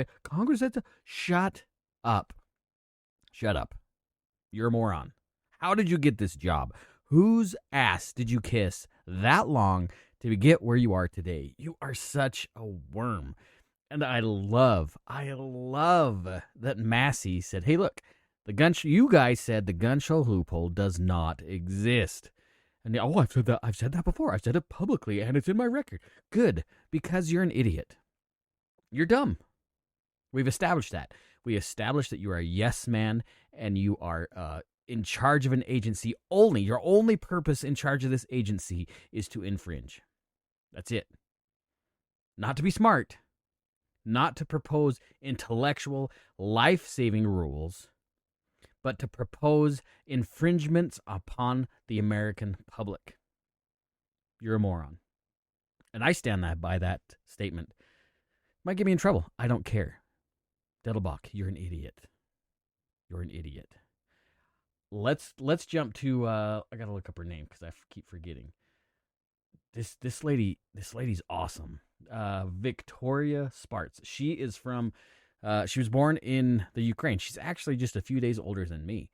[SPEAKER 1] had to shut up. Shut up. You're a moron. How did you get this job? Whose ass did you kiss that long to get where you are today? You are such a worm. And I love that Massie said, hey, look, you guys said the gun show loophole does not exist. And I've said that before. I've said it publicly and it's in my record. Good, because you're an idiot. You're dumb. We've established that. We established that you are a yes man and you are in charge of an agency only. Your only purpose in charge of this agency is to infringe. That's it. Not to be smart. Not to propose intellectual, life-saving rules, but to propose infringements upon the American public. You're a moron. And I stand by that statement. Might get me in trouble. I don't care. Dettelbach, you're an idiot. You're an idiot. Let's jump to I gotta look up her name because I keep forgetting. This lady's awesome. Victoria Spartz. She is from she was born in the Ukraine. She's actually just a few days older than me.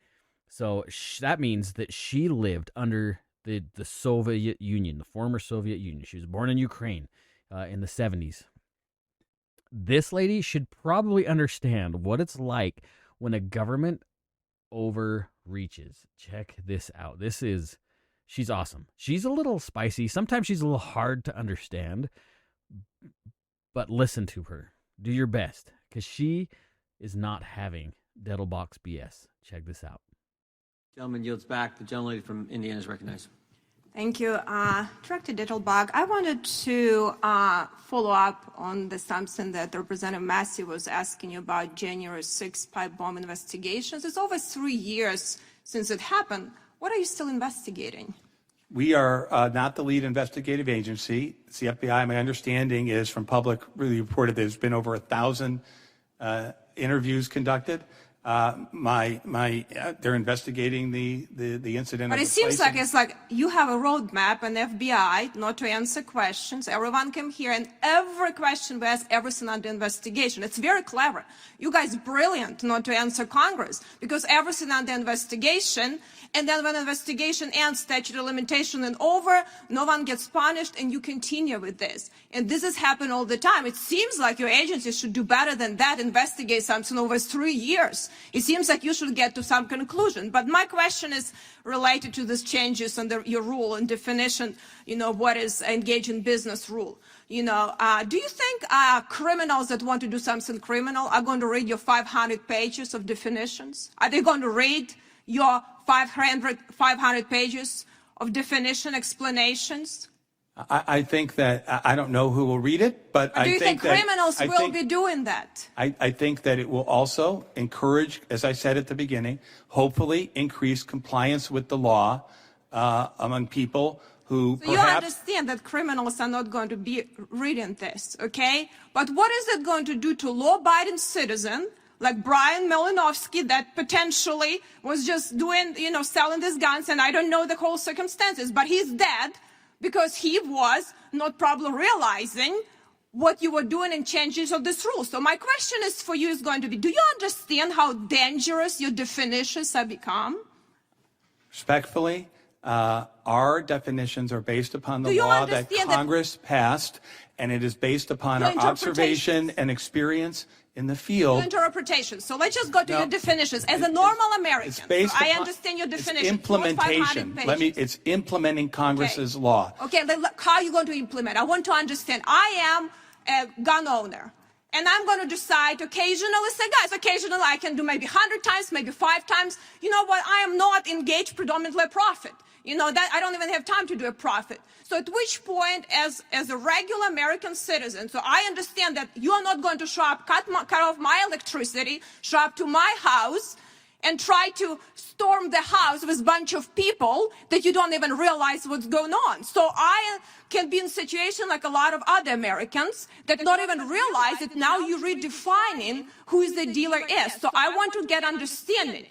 [SPEAKER 1] So that means that she lived under the Soviet Union, the former Soviet Union. She was born in Ukraine in the 70s. This lady should probably understand what it's like when a government overreaches. Check this out. She's awesome. She's a little spicy. Sometimes she's a little hard to understand, but listen to her. Do your best, because she is not having Dettelbach's BS. Check this out.
[SPEAKER 7] Gentleman yields back. The gentlelady from Indiana is recognized.
[SPEAKER 10] Thank you. Director Dettelbach, I wanted to follow up on something that Representative Massie was asking you about January 6th pipe bomb investigations. It's over 3 years since it happened. What are you still investigating?
[SPEAKER 9] We are not the lead investigative agency. It's the FBI. My understanding is from public really reported there's been over 1,000 interviews conducted. They're investigating the incident.
[SPEAKER 10] But it seems like it's like you have a roadmap, an FBI, not to answer questions. Everyone came here, and every question we ask, everything under investigation. It's very clever. You guys brilliant not to answer Congress, because everything under investigation, and then when investigation ends, statute of limitation and over, no one gets punished, and you continue with this. And this has happened all the time. It seems like your agency should do better than that, investigate something over 3 years. It seems like you should get to some conclusion. But my question is related to these changes under your rule and definition, what is engage in business rule. Do you think criminals that want to do something criminal are going to read your 500 pages of definitions? Are they going to read your 500 pages of definition explanations?
[SPEAKER 9] I think that I don't know who will read it, but
[SPEAKER 10] do you think criminals will be doing that?
[SPEAKER 9] I think that it will also encourage, as I said at the beginning, hopefully increase compliance with the law among people who
[SPEAKER 10] so perhaps... You understand that criminals are not going to be reading this, okay? But what is it going to do to law-abiding citizen like Brian Malinowski that potentially was just doing, selling these guns, and I don't know the whole circumstances, but he's dead because he was not probably realizing what you were doing in changes of this rule. So my question is for you is going to be, do you understand how dangerous your definitions have become?
[SPEAKER 9] Respectfully, our definitions are based upon the
[SPEAKER 10] Do you
[SPEAKER 9] law that
[SPEAKER 10] understand that-
[SPEAKER 9] Congress passed, and it is based upon
[SPEAKER 10] Your
[SPEAKER 9] our observation and experience in the field.
[SPEAKER 10] Interpretation. So let's just go to
[SPEAKER 9] No.
[SPEAKER 10] your definitions. As a normal American,
[SPEAKER 9] It's based
[SPEAKER 10] I
[SPEAKER 9] upon-
[SPEAKER 10] understand your
[SPEAKER 9] it's
[SPEAKER 10] definition.
[SPEAKER 9] implementation. It's implementing Congress's law.
[SPEAKER 10] Okay, how are you going to implement? I want to understand. I am a gun owner, and I'm going to decide occasionally, say, guys, occasionally I can do maybe 100 times, maybe 5 times. You know what? I am not engaged predominantly a profit. You know, that I don't even have time to do a profit. So at which point, as a regular American citizen, so I understand that you are not going to show up, cut off my electricity, show up to my house, and try to storm the house with a bunch of people that you don't even realize what's going on. So I can be in a situation like a lot of other Americans that don't even realize that now you're redefining who the dealer is. So I want to get understanding.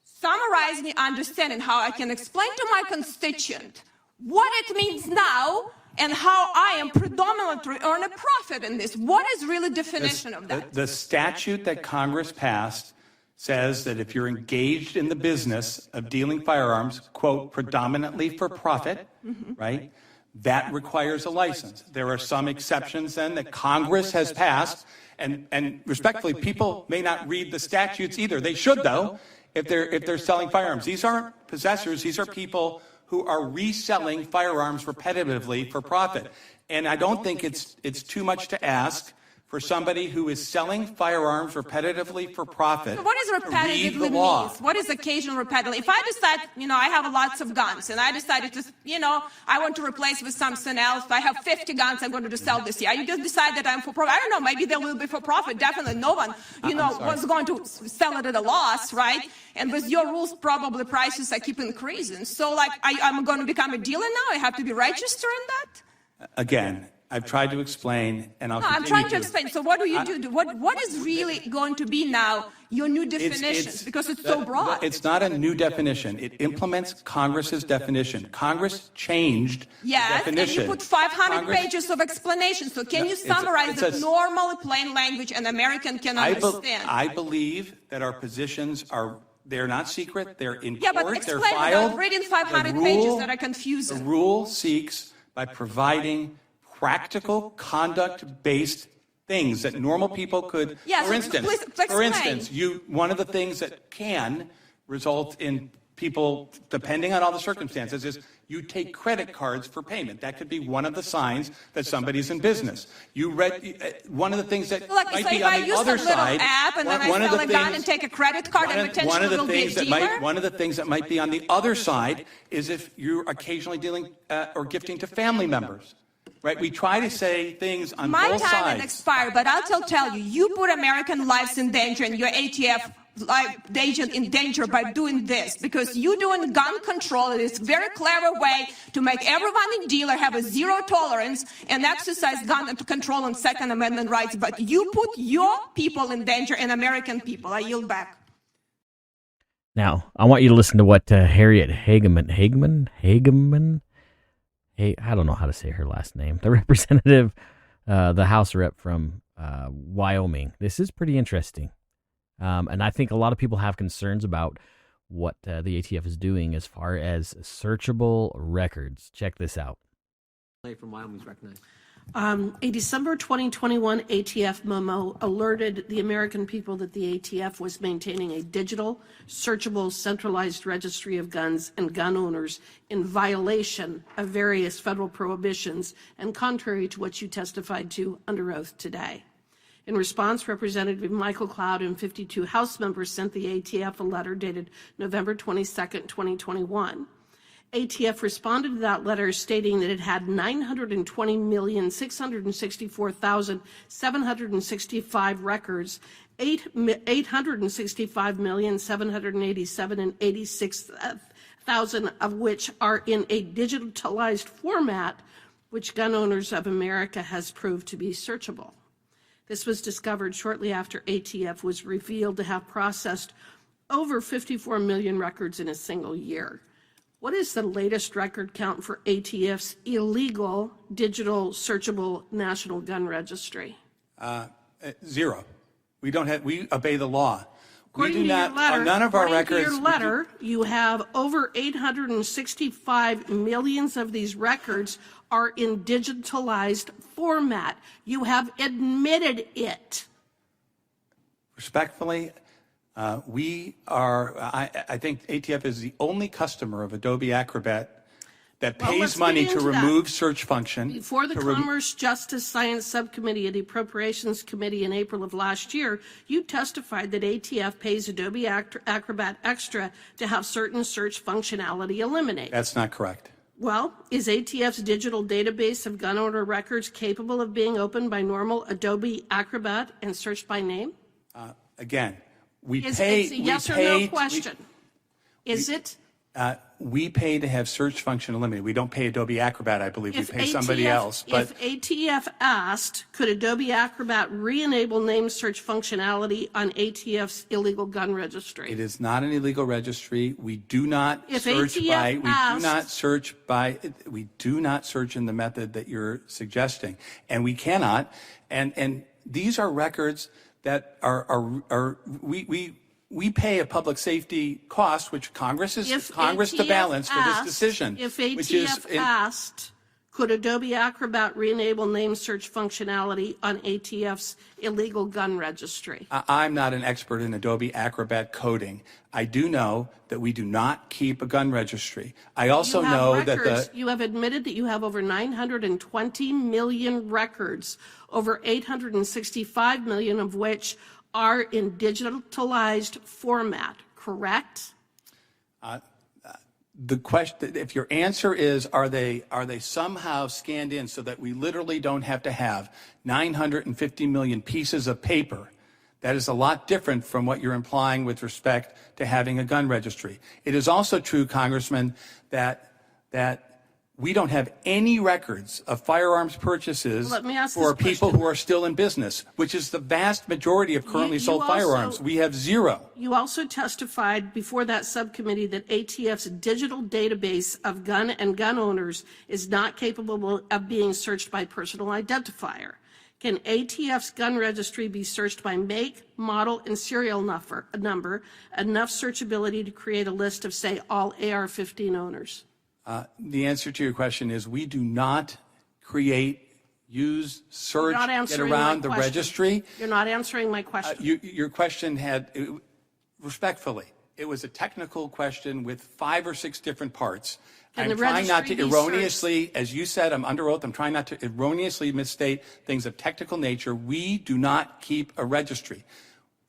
[SPEAKER 10] Summarize me understanding how I can explain to my constituent what it means now and how I am predominantly earn a profit in this. What is really the definition of that?
[SPEAKER 9] The statute that Congress passed says that if you're engaged in the business of dealing firearms, quote, predominantly for profit, right, that requires a license. There are some exceptions then that Congress has passed, and respectfully, people may not read the statutes either. They should, though, if they're selling firearms. These aren't possessors. These are people who are reselling firearms repetitively for profit. And I don't think it's too much to ask for somebody who is selling firearms repetitively for profit.
[SPEAKER 10] So what is repetitively means? What is occasional repetitively? If I decide, I have lots of guns, and I decided to, I want to replace with something else. I have 50 guns I'm going to sell this year. You just decide that I'm for profit. I don't know, maybe they will be for profit. Definitely no one, was going to sell it at a loss, right? And with your rules, probably prices are keep increasing. So I'm going to become a dealer now? I have to be registered in that?
[SPEAKER 9] Again, I've tried to explain, and I'll
[SPEAKER 10] I'm trying to explain. So what do you do? What is really going to be now your new definitions? Because it's so broad.
[SPEAKER 9] It's not a new definition. It implements Congress's definition. Congress changed the definition.
[SPEAKER 10] And you put 500 pages of explanation. So can you summarize it normal, plain language an American can understand?
[SPEAKER 9] I believe that our positions they're not secret. They're in
[SPEAKER 10] but
[SPEAKER 9] court.
[SPEAKER 10] explain
[SPEAKER 9] They're filed.
[SPEAKER 10] without reading 500 pages that are confusing.
[SPEAKER 9] The rule seeks by providing practical, conduct-based things that normal people could.
[SPEAKER 10] Yes,
[SPEAKER 9] for instance,
[SPEAKER 10] please explain.
[SPEAKER 9] One of the things that can result in people, depending on all the circumstances, is you take credit cards for payment. That could be one of the signs that somebody's in business. You read one of the things that might be on the other side.
[SPEAKER 10] App and then I sell a gun and take a credit card and potentially will be a dealer.
[SPEAKER 9] One of the things that might be on the other side is if you're occasionally dealing or gifting to family members. Right, we try to say things on both sides.
[SPEAKER 10] My time has expired, but I'll tell you, you put American lives in danger and your ATF agent in danger by doing this, because you're doing gun control. It is a very clever way to make everyone in dealer have a zero tolerance and exercise gun control and Second Amendment rights. But you put your people in danger and American people. I yield back.
[SPEAKER 1] Now, I want you to listen to what Harriet Hageman, I don't know how to say her last name, the representative, the House rep from Wyoming. This is pretty interesting. And I think a lot of people have concerns about what the ATF is doing as far as searchable records. Check this out.
[SPEAKER 7] From Wyoming is recognized.
[SPEAKER 11] A December 2021 ATF memo alerted the American people that the ATF was maintaining a digital, searchable, centralized registry of guns and gun owners in violation of various federal prohibitions and contrary to what you testified to under oath today. In response, Representative Michael Cloud and 52 House members sent the ATF a letter dated November 22nd, 2021. ATF responded to that letter stating that it had 920,664,765 records, 865,787 and 86,000 of which are in a digitalized format, which Gun Owners of America has proved to be searchable. This was discovered shortly after ATF was revealed to have processed over 54 million records in a single year. What is the latest record count for ATF's illegal digital searchable National Gun Registry?
[SPEAKER 9] 0. We obey the law.
[SPEAKER 11] According
[SPEAKER 9] We do
[SPEAKER 11] to
[SPEAKER 9] not,
[SPEAKER 11] your letter,
[SPEAKER 9] none of our
[SPEAKER 11] according to
[SPEAKER 9] records.
[SPEAKER 11] your letter, you have over 865 millions of these records are in digitalized format. You have admitted it.
[SPEAKER 9] Respectfully, I think ATF is the only customer of Adobe Acrobat that
[SPEAKER 11] Well,
[SPEAKER 9] pays
[SPEAKER 11] let's
[SPEAKER 9] money
[SPEAKER 11] get
[SPEAKER 9] to
[SPEAKER 11] into that.
[SPEAKER 9] remove search function.
[SPEAKER 11] Before the Commerce, Justice, Science Subcommittee of the Appropriations Committee in April of last year, you testified that ATF pays Adobe Acrobat Extra to have certain search functionality eliminated.
[SPEAKER 9] That's not correct.
[SPEAKER 11] Well, is ATF's digital database of gun owner records capable of being opened by normal Adobe Acrobat and searched by name?
[SPEAKER 9] Again, we
[SPEAKER 11] It's
[SPEAKER 9] pay.
[SPEAKER 11] a yes or no question. Is it?
[SPEAKER 9] We pay to have search function eliminated. We don't pay Adobe Acrobat, I believe. We pay somebody else. But
[SPEAKER 11] If ATF asked, could Adobe Acrobat re-enable name search functionality on ATF's illegal gun registry?
[SPEAKER 9] it is not an illegal registry. We do not
[SPEAKER 11] If
[SPEAKER 9] search
[SPEAKER 11] ATF
[SPEAKER 9] by. We
[SPEAKER 11] asked-
[SPEAKER 9] do not search by. We do not search in the method that you're suggesting, and we cannot. And these are records that are we pay a public safety cost, which Congress is
[SPEAKER 11] If
[SPEAKER 9] Congress to
[SPEAKER 11] ATF
[SPEAKER 9] balance for this
[SPEAKER 11] asked-
[SPEAKER 9] decision.
[SPEAKER 11] If
[SPEAKER 9] which is
[SPEAKER 11] ATF asked, could Adobe Acrobat re-enable name search functionality on ATF's illegal gun registry?
[SPEAKER 9] I'm not an expert in Adobe Acrobat coding. I do know that we do not keep a gun registry. I also
[SPEAKER 11] You have
[SPEAKER 9] know
[SPEAKER 11] records.
[SPEAKER 9] that
[SPEAKER 11] You have admitted that you have over 920 million records, over 865 million of which are in digitalized format, correct?
[SPEAKER 9] the question, if your answer is, are they somehow scanned in so that we literally don't have to have 950 million pieces of paper, that is a lot different from what you're implying with respect to having a gun registry. It is also true, Congressman, that we don't have any records of firearms purchases for people who are still in business, which is the vast majority of currently sold firearms. We have zero.
[SPEAKER 11] You also testified before that subcommittee that ATF's digital database of gun and gun owners is not capable of being searched by personal identifier. Can ATF's gun registry be searched by make, model, and serial number, enough searchability to create a list of, say, all AR-15 owners?
[SPEAKER 9] The answer to your question is we do not create, use, search, get around the registry.
[SPEAKER 11] You're not answering my question.
[SPEAKER 9] Your question respectfully, it was a technical question with 5 or 6 different parts. I'm trying not to erroneously, as you said, I'm under oath, I'm trying not to erroneously misstate things of technical nature. We do not keep a registry.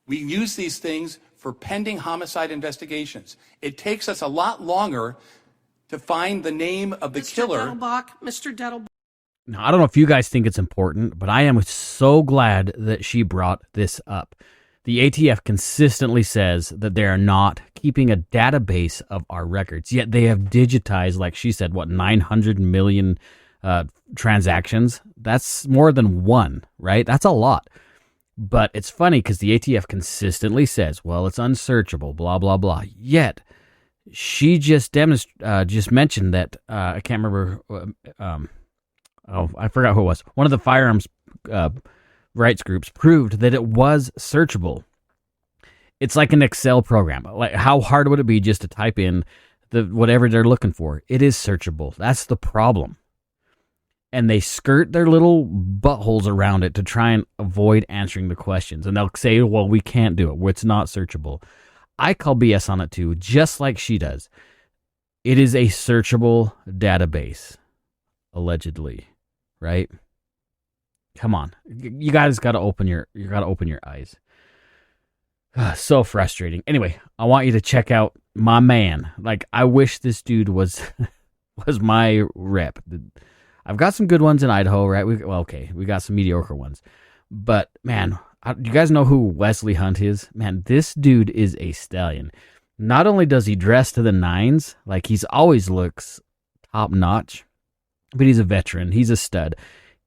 [SPEAKER 9] We use these things for pending homicide investigations. It takes us a lot longer to find the name of the killer.
[SPEAKER 11] Mr. Dettelbach.
[SPEAKER 1] Now, I don't know if you guys think it's important, but I am so glad that she brought this up. The ATF consistently says that they are not keeping a database of our records, yet they have digitized, like she said, 900 million transactions? That's more than one, right? That's a lot. But it's funny because the ATF consistently says, well, it's unsearchable, blah, blah, blah. Yet, she just mentioned that, I can't remember, I forgot who it was. One of the firearms rights groups proved that it was searchable. It's like an Excel program. Like, how hard would it be just to type in whatever they're looking for? It is searchable. That's the problem. And they skirt their little buttholes around it to try and avoid answering the questions. And they'll say, well, we can't do it. It's not searchable. I call BS on it too, just like she does. It is a searchable database, allegedly, right? Come on, you guys got to open your eyes. So frustrating. Anyway, I want you to check out my man. Like, I wish this dude was my rep. I've got some good ones in Idaho, right? We got some mediocre ones, but man. Do you guys know who Wesley Hunt is? Man, this dude is a stallion. Not only does he dress to the nines, like he's always looks top notch, but he's a veteran. He's a stud.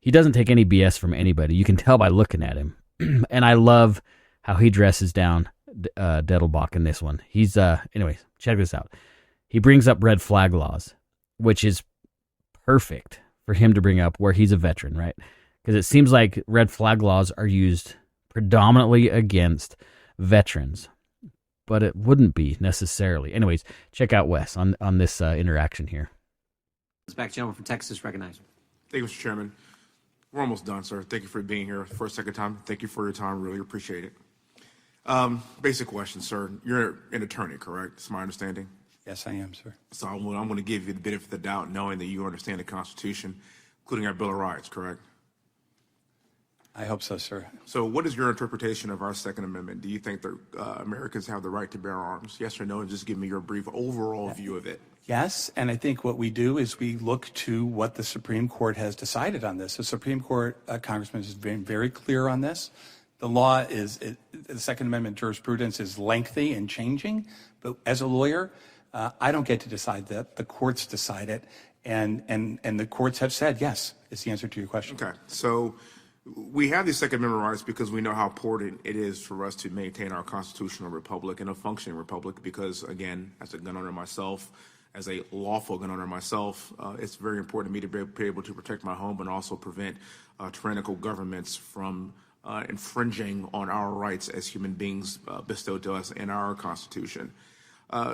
[SPEAKER 1] He doesn't take any BS from anybody. You can tell by looking at him. And I love how he dresses down Dettelbach in this one. He's, anyways, check this out. he brings up red flag laws, which is perfect for him to bring up where he's a veteran, right? Because it seems like red flag laws are used predominantly against veterans, but it wouldn't be necessarily. Anyways, check out Wes on this interaction here.
[SPEAKER 7] Back, gentleman from Texas, recognized.
[SPEAKER 12] Thank you, Mr. Chairman. We're almost done, sir. Thank you for being here for a second time. Thank you for your time. Really appreciate it. Basic question, sir. You're an attorney, correct? That's my understanding.
[SPEAKER 9] Yes, I am, sir.
[SPEAKER 12] So I'm going to give you the benefit of the doubt, knowing that you understand the Constitution, including our Bill of Rights, correct?
[SPEAKER 9] I hope so, sir.
[SPEAKER 12] So what is your interpretation of our Second Amendment? Do you think that Americans have the right to bear arms? Yes or no? And just give me your brief overall view of it.
[SPEAKER 9] Yes, and I think what we do is we look to what the Supreme Court has decided on this. The Supreme Court, Congressman, has been very clear on this. The law is, the Second Amendment jurisprudence is lengthy and changing, but as a lawyer, I don't get to decide that. The courts decide it, and the courts have said yes, is the answer to your question.
[SPEAKER 12] Okay, so we have these Second Amendment rights because we know how important it is for us to maintain our constitutional republic and a functioning republic because, again, as a gun owner myself, as a lawful gun owner myself, it's very important to me to be able to protect my home and also prevent tyrannical governments from infringing on our rights as human beings bestowed to us in our Constitution.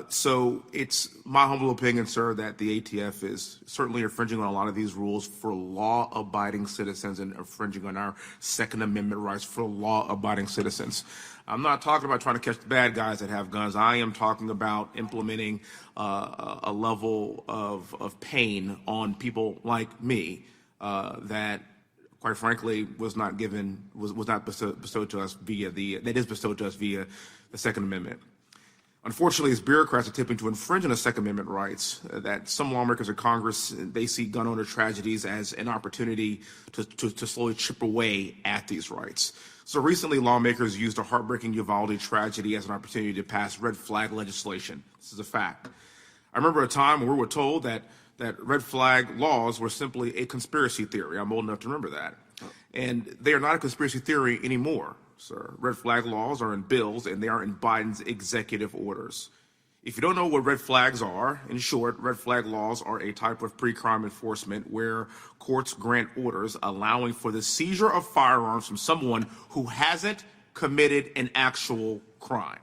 [SPEAKER 12] So it's my humble opinion, sir, that the ATF is certainly infringing on a lot of these rules for law-abiding citizens and infringing on our Second Amendment rights for law-abiding citizens. I'm not talking about trying to catch the bad guys that have guns. I am talking about implementing a level of pain on people like me that, quite frankly, was not bestowed to us via the Second Amendment. Unfortunately, as bureaucrats are attempting to infringe on the Second Amendment rights, that some lawmakers in Congress, they see gun owner tragedies as an opportunity to slowly chip away at these rights. So recently, lawmakers used a heartbreaking Uvalde tragedy as an opportunity to pass red flag legislation. This is a fact. I remember a time when we were told that red flag laws were simply a conspiracy theory. I'm old enough to remember that. And they are not a conspiracy theory anymore, sir. Red flag laws are in bills, and they are in Biden's executive orders. If you don't know what red flags are, in short, red flag laws are a type of pre-crime enforcement where courts grant orders allowing for the seizure of firearms from someone who hasn't committed an actual crime.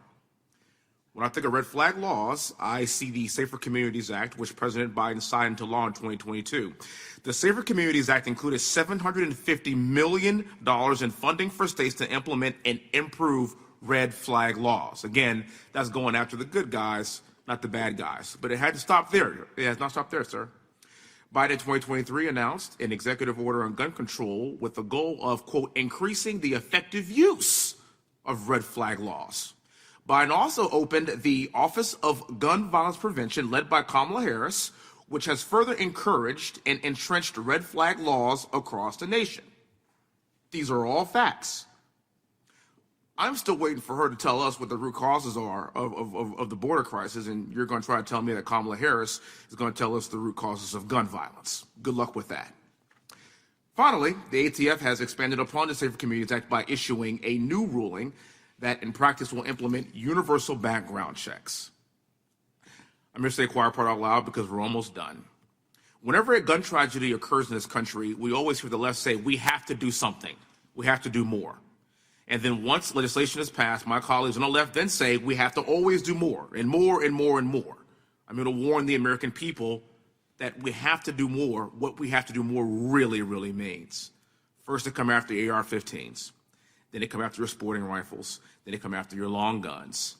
[SPEAKER 12] When I think of red flag laws, I see the Safer Communities Act, which President Biden signed into law in 2022. The Safer Communities Act included $750 million in funding for states to implement and improve red flag laws. Again, that's going after the good guys, not the bad guys. But it had to stop there. It has not stopped there, sir. Biden in 2023 announced an executive order on gun control with the goal of, quote, increasing the effective use of red flag laws. Biden also opened the Office of Gun Violence Prevention, led by Kamala Harris, which has further encouraged and entrenched red flag laws across the nation. These are all facts. I'm still waiting for her to tell us what the root causes are of the border crisis, and you're going to try to tell me that Kamala Harris is going to tell us the root causes of gun violence. Good luck with that. Finally, the ATF has expanded upon the Safer Communities Act by issuing a new ruling that in practice will implement universal background checks. I'm going to say quiet part out loud because we're almost done. Whenever a gun tragedy occurs in this country, we always hear the left say, we have to do something. We have to do more. And then once legislation is passed, my colleagues on the left then say, we have to always do more and more and more and more. I'm going to warn the American people that we have to do more. What we have to do more really, really means. First, they come after AR-15s. Then they come after your sporting rifles. Then they come after your long guns.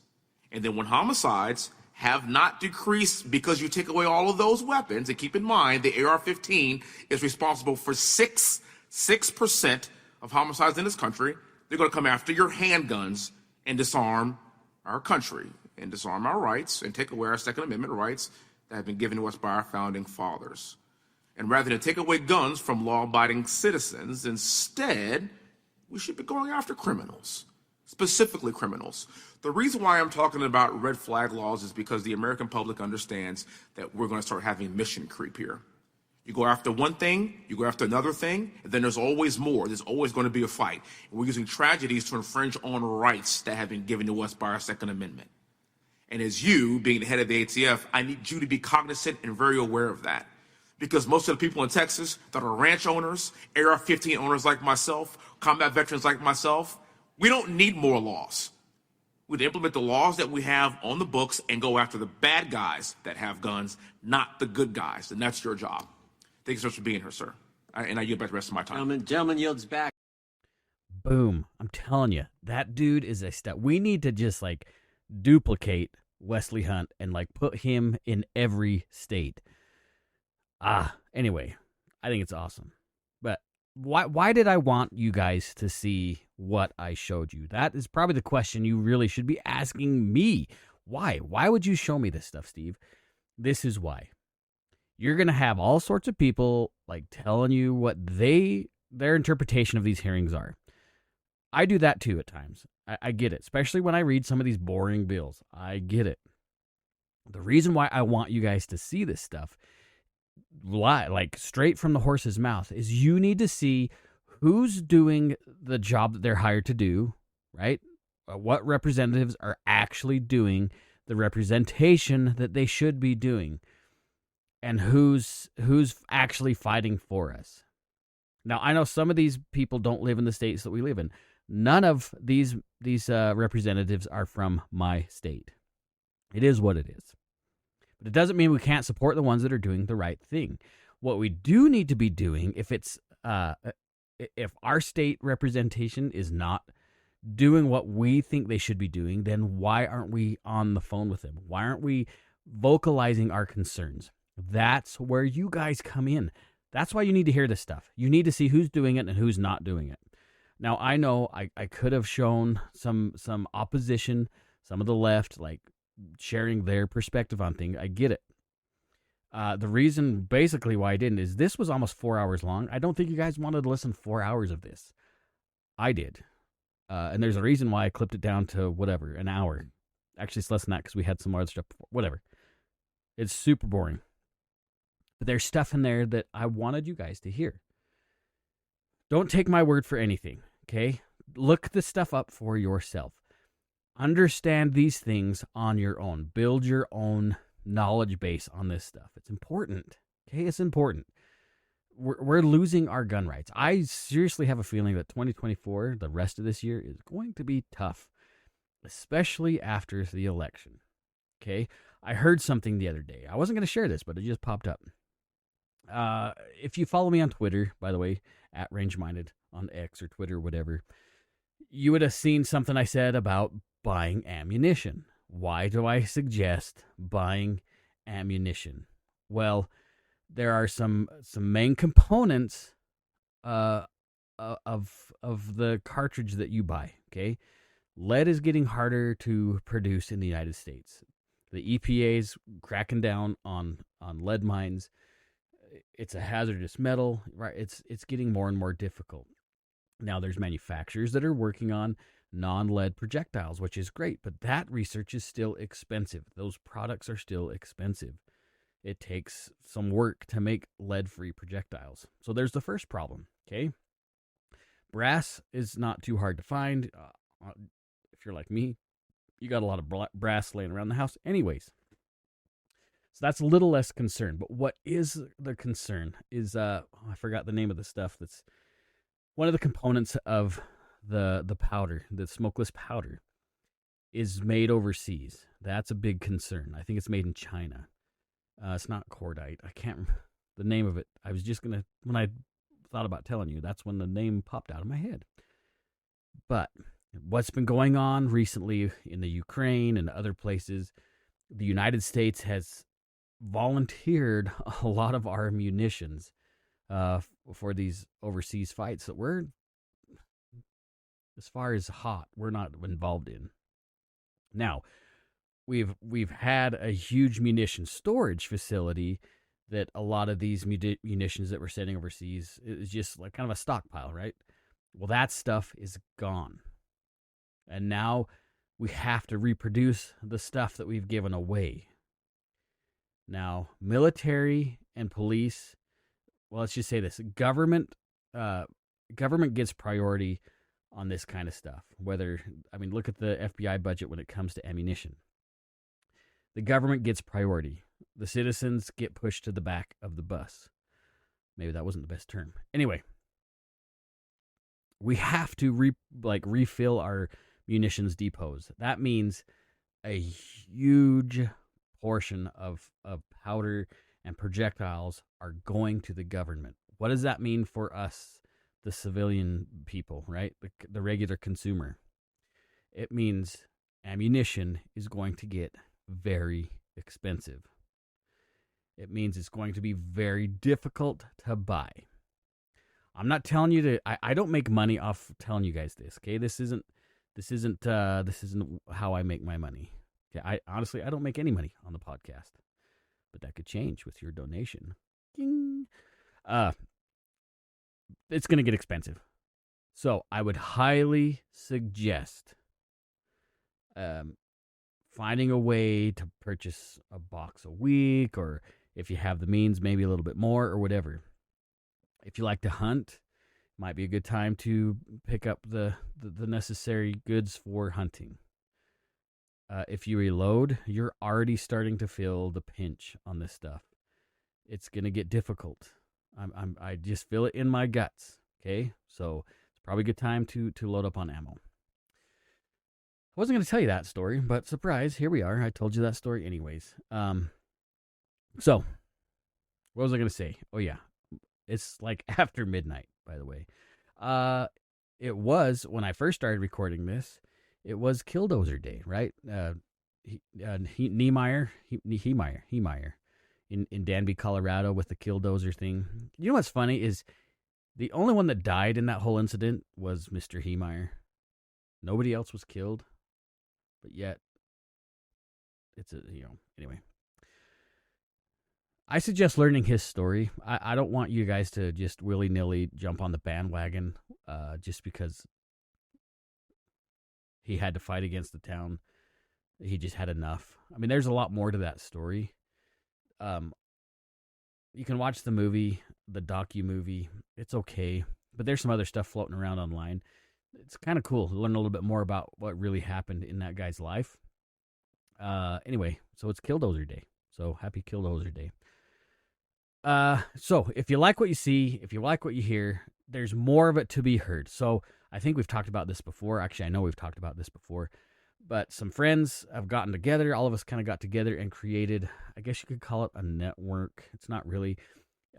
[SPEAKER 12] And then when homicides have not decreased because you take away all of those weapons, and keep in mind the AR-15 is responsible for 6% of homicides in this country, they're going to come after your handguns and disarm our country and disarm our rights and take away our Second Amendment rights that have been given to us by our founding fathers. And rather than take away guns from law-abiding citizens, instead, we should be going after criminals, specifically criminals. The reason why I'm talking about red flag laws is because the American public understands that we're going to start having mission creep here. You go after one thing, you go after another thing, and then there's always more. There's always going to be a fight. And we're using tragedies to infringe on rights that have been given to us by our Second Amendment. And as you, being the head of the ATF, I need you to be cognizant and very aware of that. Because most of the people in Texas that are ranch owners, AR-15 owners like myself, combat veterans like myself, we don't need more laws. We'd implement the laws that we have on the books and go after the bad guys that have guns, not the good guys. And that's your job. Thank you so much for being here, sir. And I yield back the rest of my time.
[SPEAKER 7] Gentleman yields back.
[SPEAKER 1] Boom. I'm telling you, that dude is a stud. We need to just like duplicate Wesley Hunt and like put him in every state. Anyway, I think it's awesome. But why did I want you guys to see what I showed you? That is probably the question you really should be asking me. Why? Why would you show me this stuff, Steve? This is why. You're going to have all sorts of people like telling you what their interpretation of these hearings are. I do that too at times. I get it, especially when I read some of these boring bills. I get it. The reason why I want you guys to see this stuff, like straight from the horse's mouth, is you need to see who's doing the job that they're hired to do, right? What representatives are actually doing the representation that they should be doing, and who's actually fighting for us. Now, I know some of these people don't live in the states that we live in. None of these representatives are from my state. It is what it is. But it doesn't mean we can't support the ones that are doing the right thing. What we do need to be doing, if our state representation is not doing what we think they should be doing, then why aren't we on the phone with them? Why aren't we vocalizing our concerns? That's where you guys come in. That's why you need to hear this stuff. You need to see who's doing it and who's not doing it. Now, I know I could have shown some opposition, some of the left, like sharing their perspective on things. I get it. The reason basically why I didn't is this was almost 4 hours long. I don't think you guys wanted to listen to 4 hours of this. I did. And there's a reason why I clipped it down to whatever, an hour. Actually, it's less than that because we had some other stuff before. Whatever. It's super boring. But there's stuff in there that I wanted you guys to hear. Don't take my word for anything, okay? Look this stuff up for yourself. Understand these things on your own. Build your own knowledge base on this stuff. It's important, okay? It's important. We're losing our gun rights. I seriously have a feeling that 2024, the rest of this year, is going to be tough, especially after the election, okay? I heard something the other day. I wasn't going to share this, but it just popped up. If you follow me on Twitter, by the way, at RangeMinded on X or Twitter, whatever, you would have seen something I said about buying ammunition. Why do I suggest buying ammunition? Well, there are some main components of the cartridge that you buy, okay? Lead is getting harder to produce in the United States. The EPA's cracking down on lead mines. It's a hazardous metal, right? It's getting more and more difficult. Now there's manufacturers that are working on non-lead projectiles, which is great, but that research is still expensive. Those products are still expensive. It takes some work to make lead-free projectiles. So there's the first problem, okay? Brass is not too hard to find. If you're like me, you got a lot of brass laying around the house anyways. So that's a little less concern. But what is the concern is, I forgot the name of the stuff that's one of the components of the powder, the smokeless powder, is made overseas. That's a big concern. I think it's made in China. It's not cordite. I can't remember the name of it. I was just going to, when I thought about telling you, that's when the name popped out of my head. But what's been going on recently in the Ukraine and other places, the United States has volunteered a lot of our munitions for these overseas fights that we're, as far as hot, we're not involved in. Now, we've had a huge munition storage facility that a lot of these munitions that we're sending overseas is just like kind of a stockpile, right? Well, that stuff is gone. And now we have to reproduce the stuff that we've given away. Now, military and police, well, let's just say this, government gets priority on this kind of stuff. Look at the FBI budget when it comes to ammunition. The government gets priority. The citizens get pushed to the back of the bus. Maybe that wasn't the best term. Anyway, we have to refill our munitions depots. That means a huge portion of powder and projectiles are going to the government. What does that mean for us, the civilian people, right? The regular consumer? It means ammunition is going to get very expensive. It means it's going to be very difficult to buy. I'm not telling you to. I don't make money off telling you guys this. Okay, this isn't how I make my money. Okay, I honestly don't make any money on the podcast, but that could change with your donation. Ding. It's going to get expensive, so I would highly suggest finding a way to purchase a box a week, or if you have the means, maybe a little bit more or whatever. If you like to hunt, might be a good time to pick up the necessary goods for hunting. If you reload, you're already starting to feel the pinch on this stuff. It's going to get difficult. I just feel it in my guts. Okay, so it's probably a good time to load up on ammo. I wasn't going to tell you that story, but surprise, here we are. I told you that story anyways. So what was I going to say? Oh yeah, it's like after midnight, by the way. It was when I first started recording this. It was Killdozer Day, right? Niemeyer in Danby, Colorado, with the Killdozer thing. You know what's funny is the only one that died in that whole incident was Mr. Heemeyer. Nobody else was killed, but yet it's anyway. I suggest learning his story. I don't want you guys to just willy-nilly jump on the bandwagon just because he had to fight against the town. He just had enough. I mean, there's a lot more to that story. You can watch the movie, the docu-movie. It's okay. But there's some other stuff floating around online. It's kind of cool to learn a little bit more about what really happened in that guy's life. Anyway, so it's Killdozer Day. So happy Killdozer Day. So if you like what you see, if you like what you hear, there's more of it to be heard. So I think we've talked about this before. Actually, I know we've talked about this before, but some friends have gotten together. All of us kind of got together and created, I guess you could call it a network. It's not really,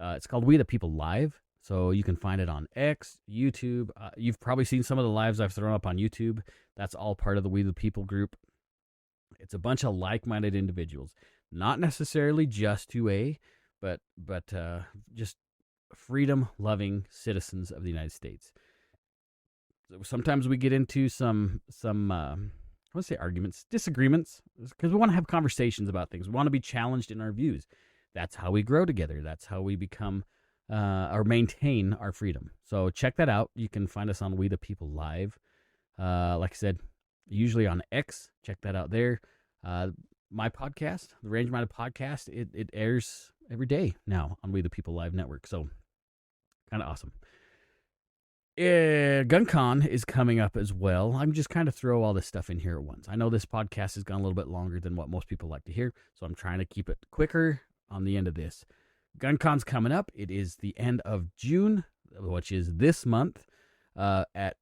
[SPEAKER 1] it's called We the People Live. So you can find it on X, YouTube. You've probably seen some of the lives I've thrown up on YouTube. That's all part of the We the People group. It's a bunch of like-minded individuals, not necessarily just 2A, but just freedom-loving citizens of the United States. So sometimes we get into some I want to say arguments, disagreements, because we want to have conversations about things. We want to be challenged in our views. That's how we grow together. That's how we become or maintain our freedom. So check that out. You can find us on We the People Live. Like I said, usually on X. Check that out there. My podcast, the Range Minded Podcast, it airs every day now on We the People Live Network. So kind of awesome. GunCon is coming up as well. I'm just kind of throw all this stuff in here at once. I know this podcast has gone a little bit longer than what most people like to hear, so I'm trying to keep it quicker on the end of this. GunCon's coming up. It is the end of June, which is this month, at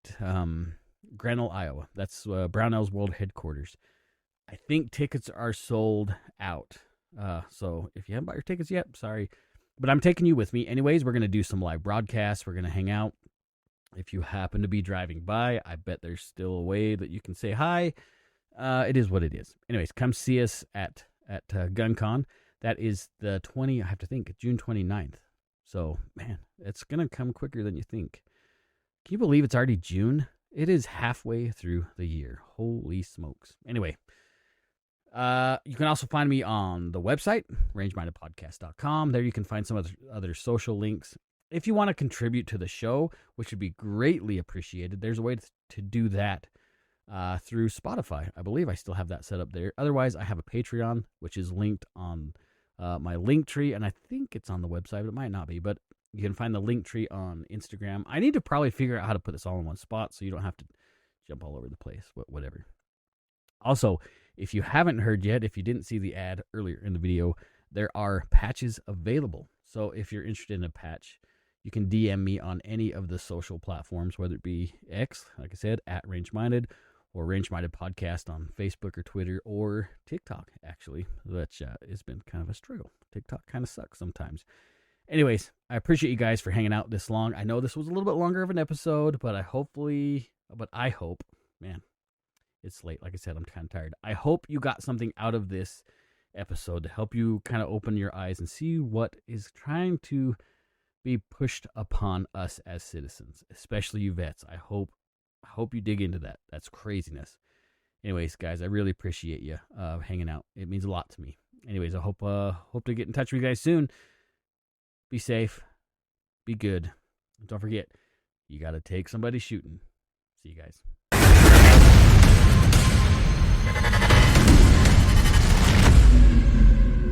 [SPEAKER 1] Granville, Iowa. That's Brownell's World Headquarters. I think tickets are sold out. So if you haven't bought your tickets yet, sorry. But I'm taking you with me. Anyways, we're going to do some live broadcasts. We're going to hang out. If you happen to be driving by, I bet there's still a way that you can say hi. It is what it is. Anyways, come see us at GunCon. That is the June 29th. So, man, it's going to come quicker than you think. Can you believe it's already June? It is halfway through the year. Holy smokes. Anyway, you can also find me on the website, rangemindedpodcast.com. There you can find some other social links. If you want to contribute to the show, which would be greatly appreciated, there's a way to do that through Spotify. I believe I still have that set up there. Otherwise, I have a Patreon, which is linked on my link tree, and I think it's on the website, but it might not be. But you can find the link tree on Instagram. I need to probably figure out how to put this all in one spot so you don't have to jump all over the place, whatever. Also, if you haven't heard yet, if you didn't see the ad earlier in the video, there are patches available. So if you're interested in a patch, you can DM me on any of the social platforms, whether it be X, like I said, at RangeMinded, or RangeMinded Podcast on Facebook or Twitter or TikTok, actually, which has been kind of a struggle. TikTok kind of sucks sometimes. Anyways, I appreciate you guys for hanging out this long. I know this was a little bit longer of an episode, but I hope, man, it's late. Like I said, I'm kind of tired. I hope you got something out of this episode to help you kind of open your eyes and see what is trying to be pushed upon us as citizens, especially you vets. I hope you dig into that. That's craziness. Anyways, guys, I really appreciate you hanging out. It means a lot to me. Anyways, I hope to get in touch with you guys soon. Be safe. Be good. And don't forget, you got to take somebody shooting. See you guys.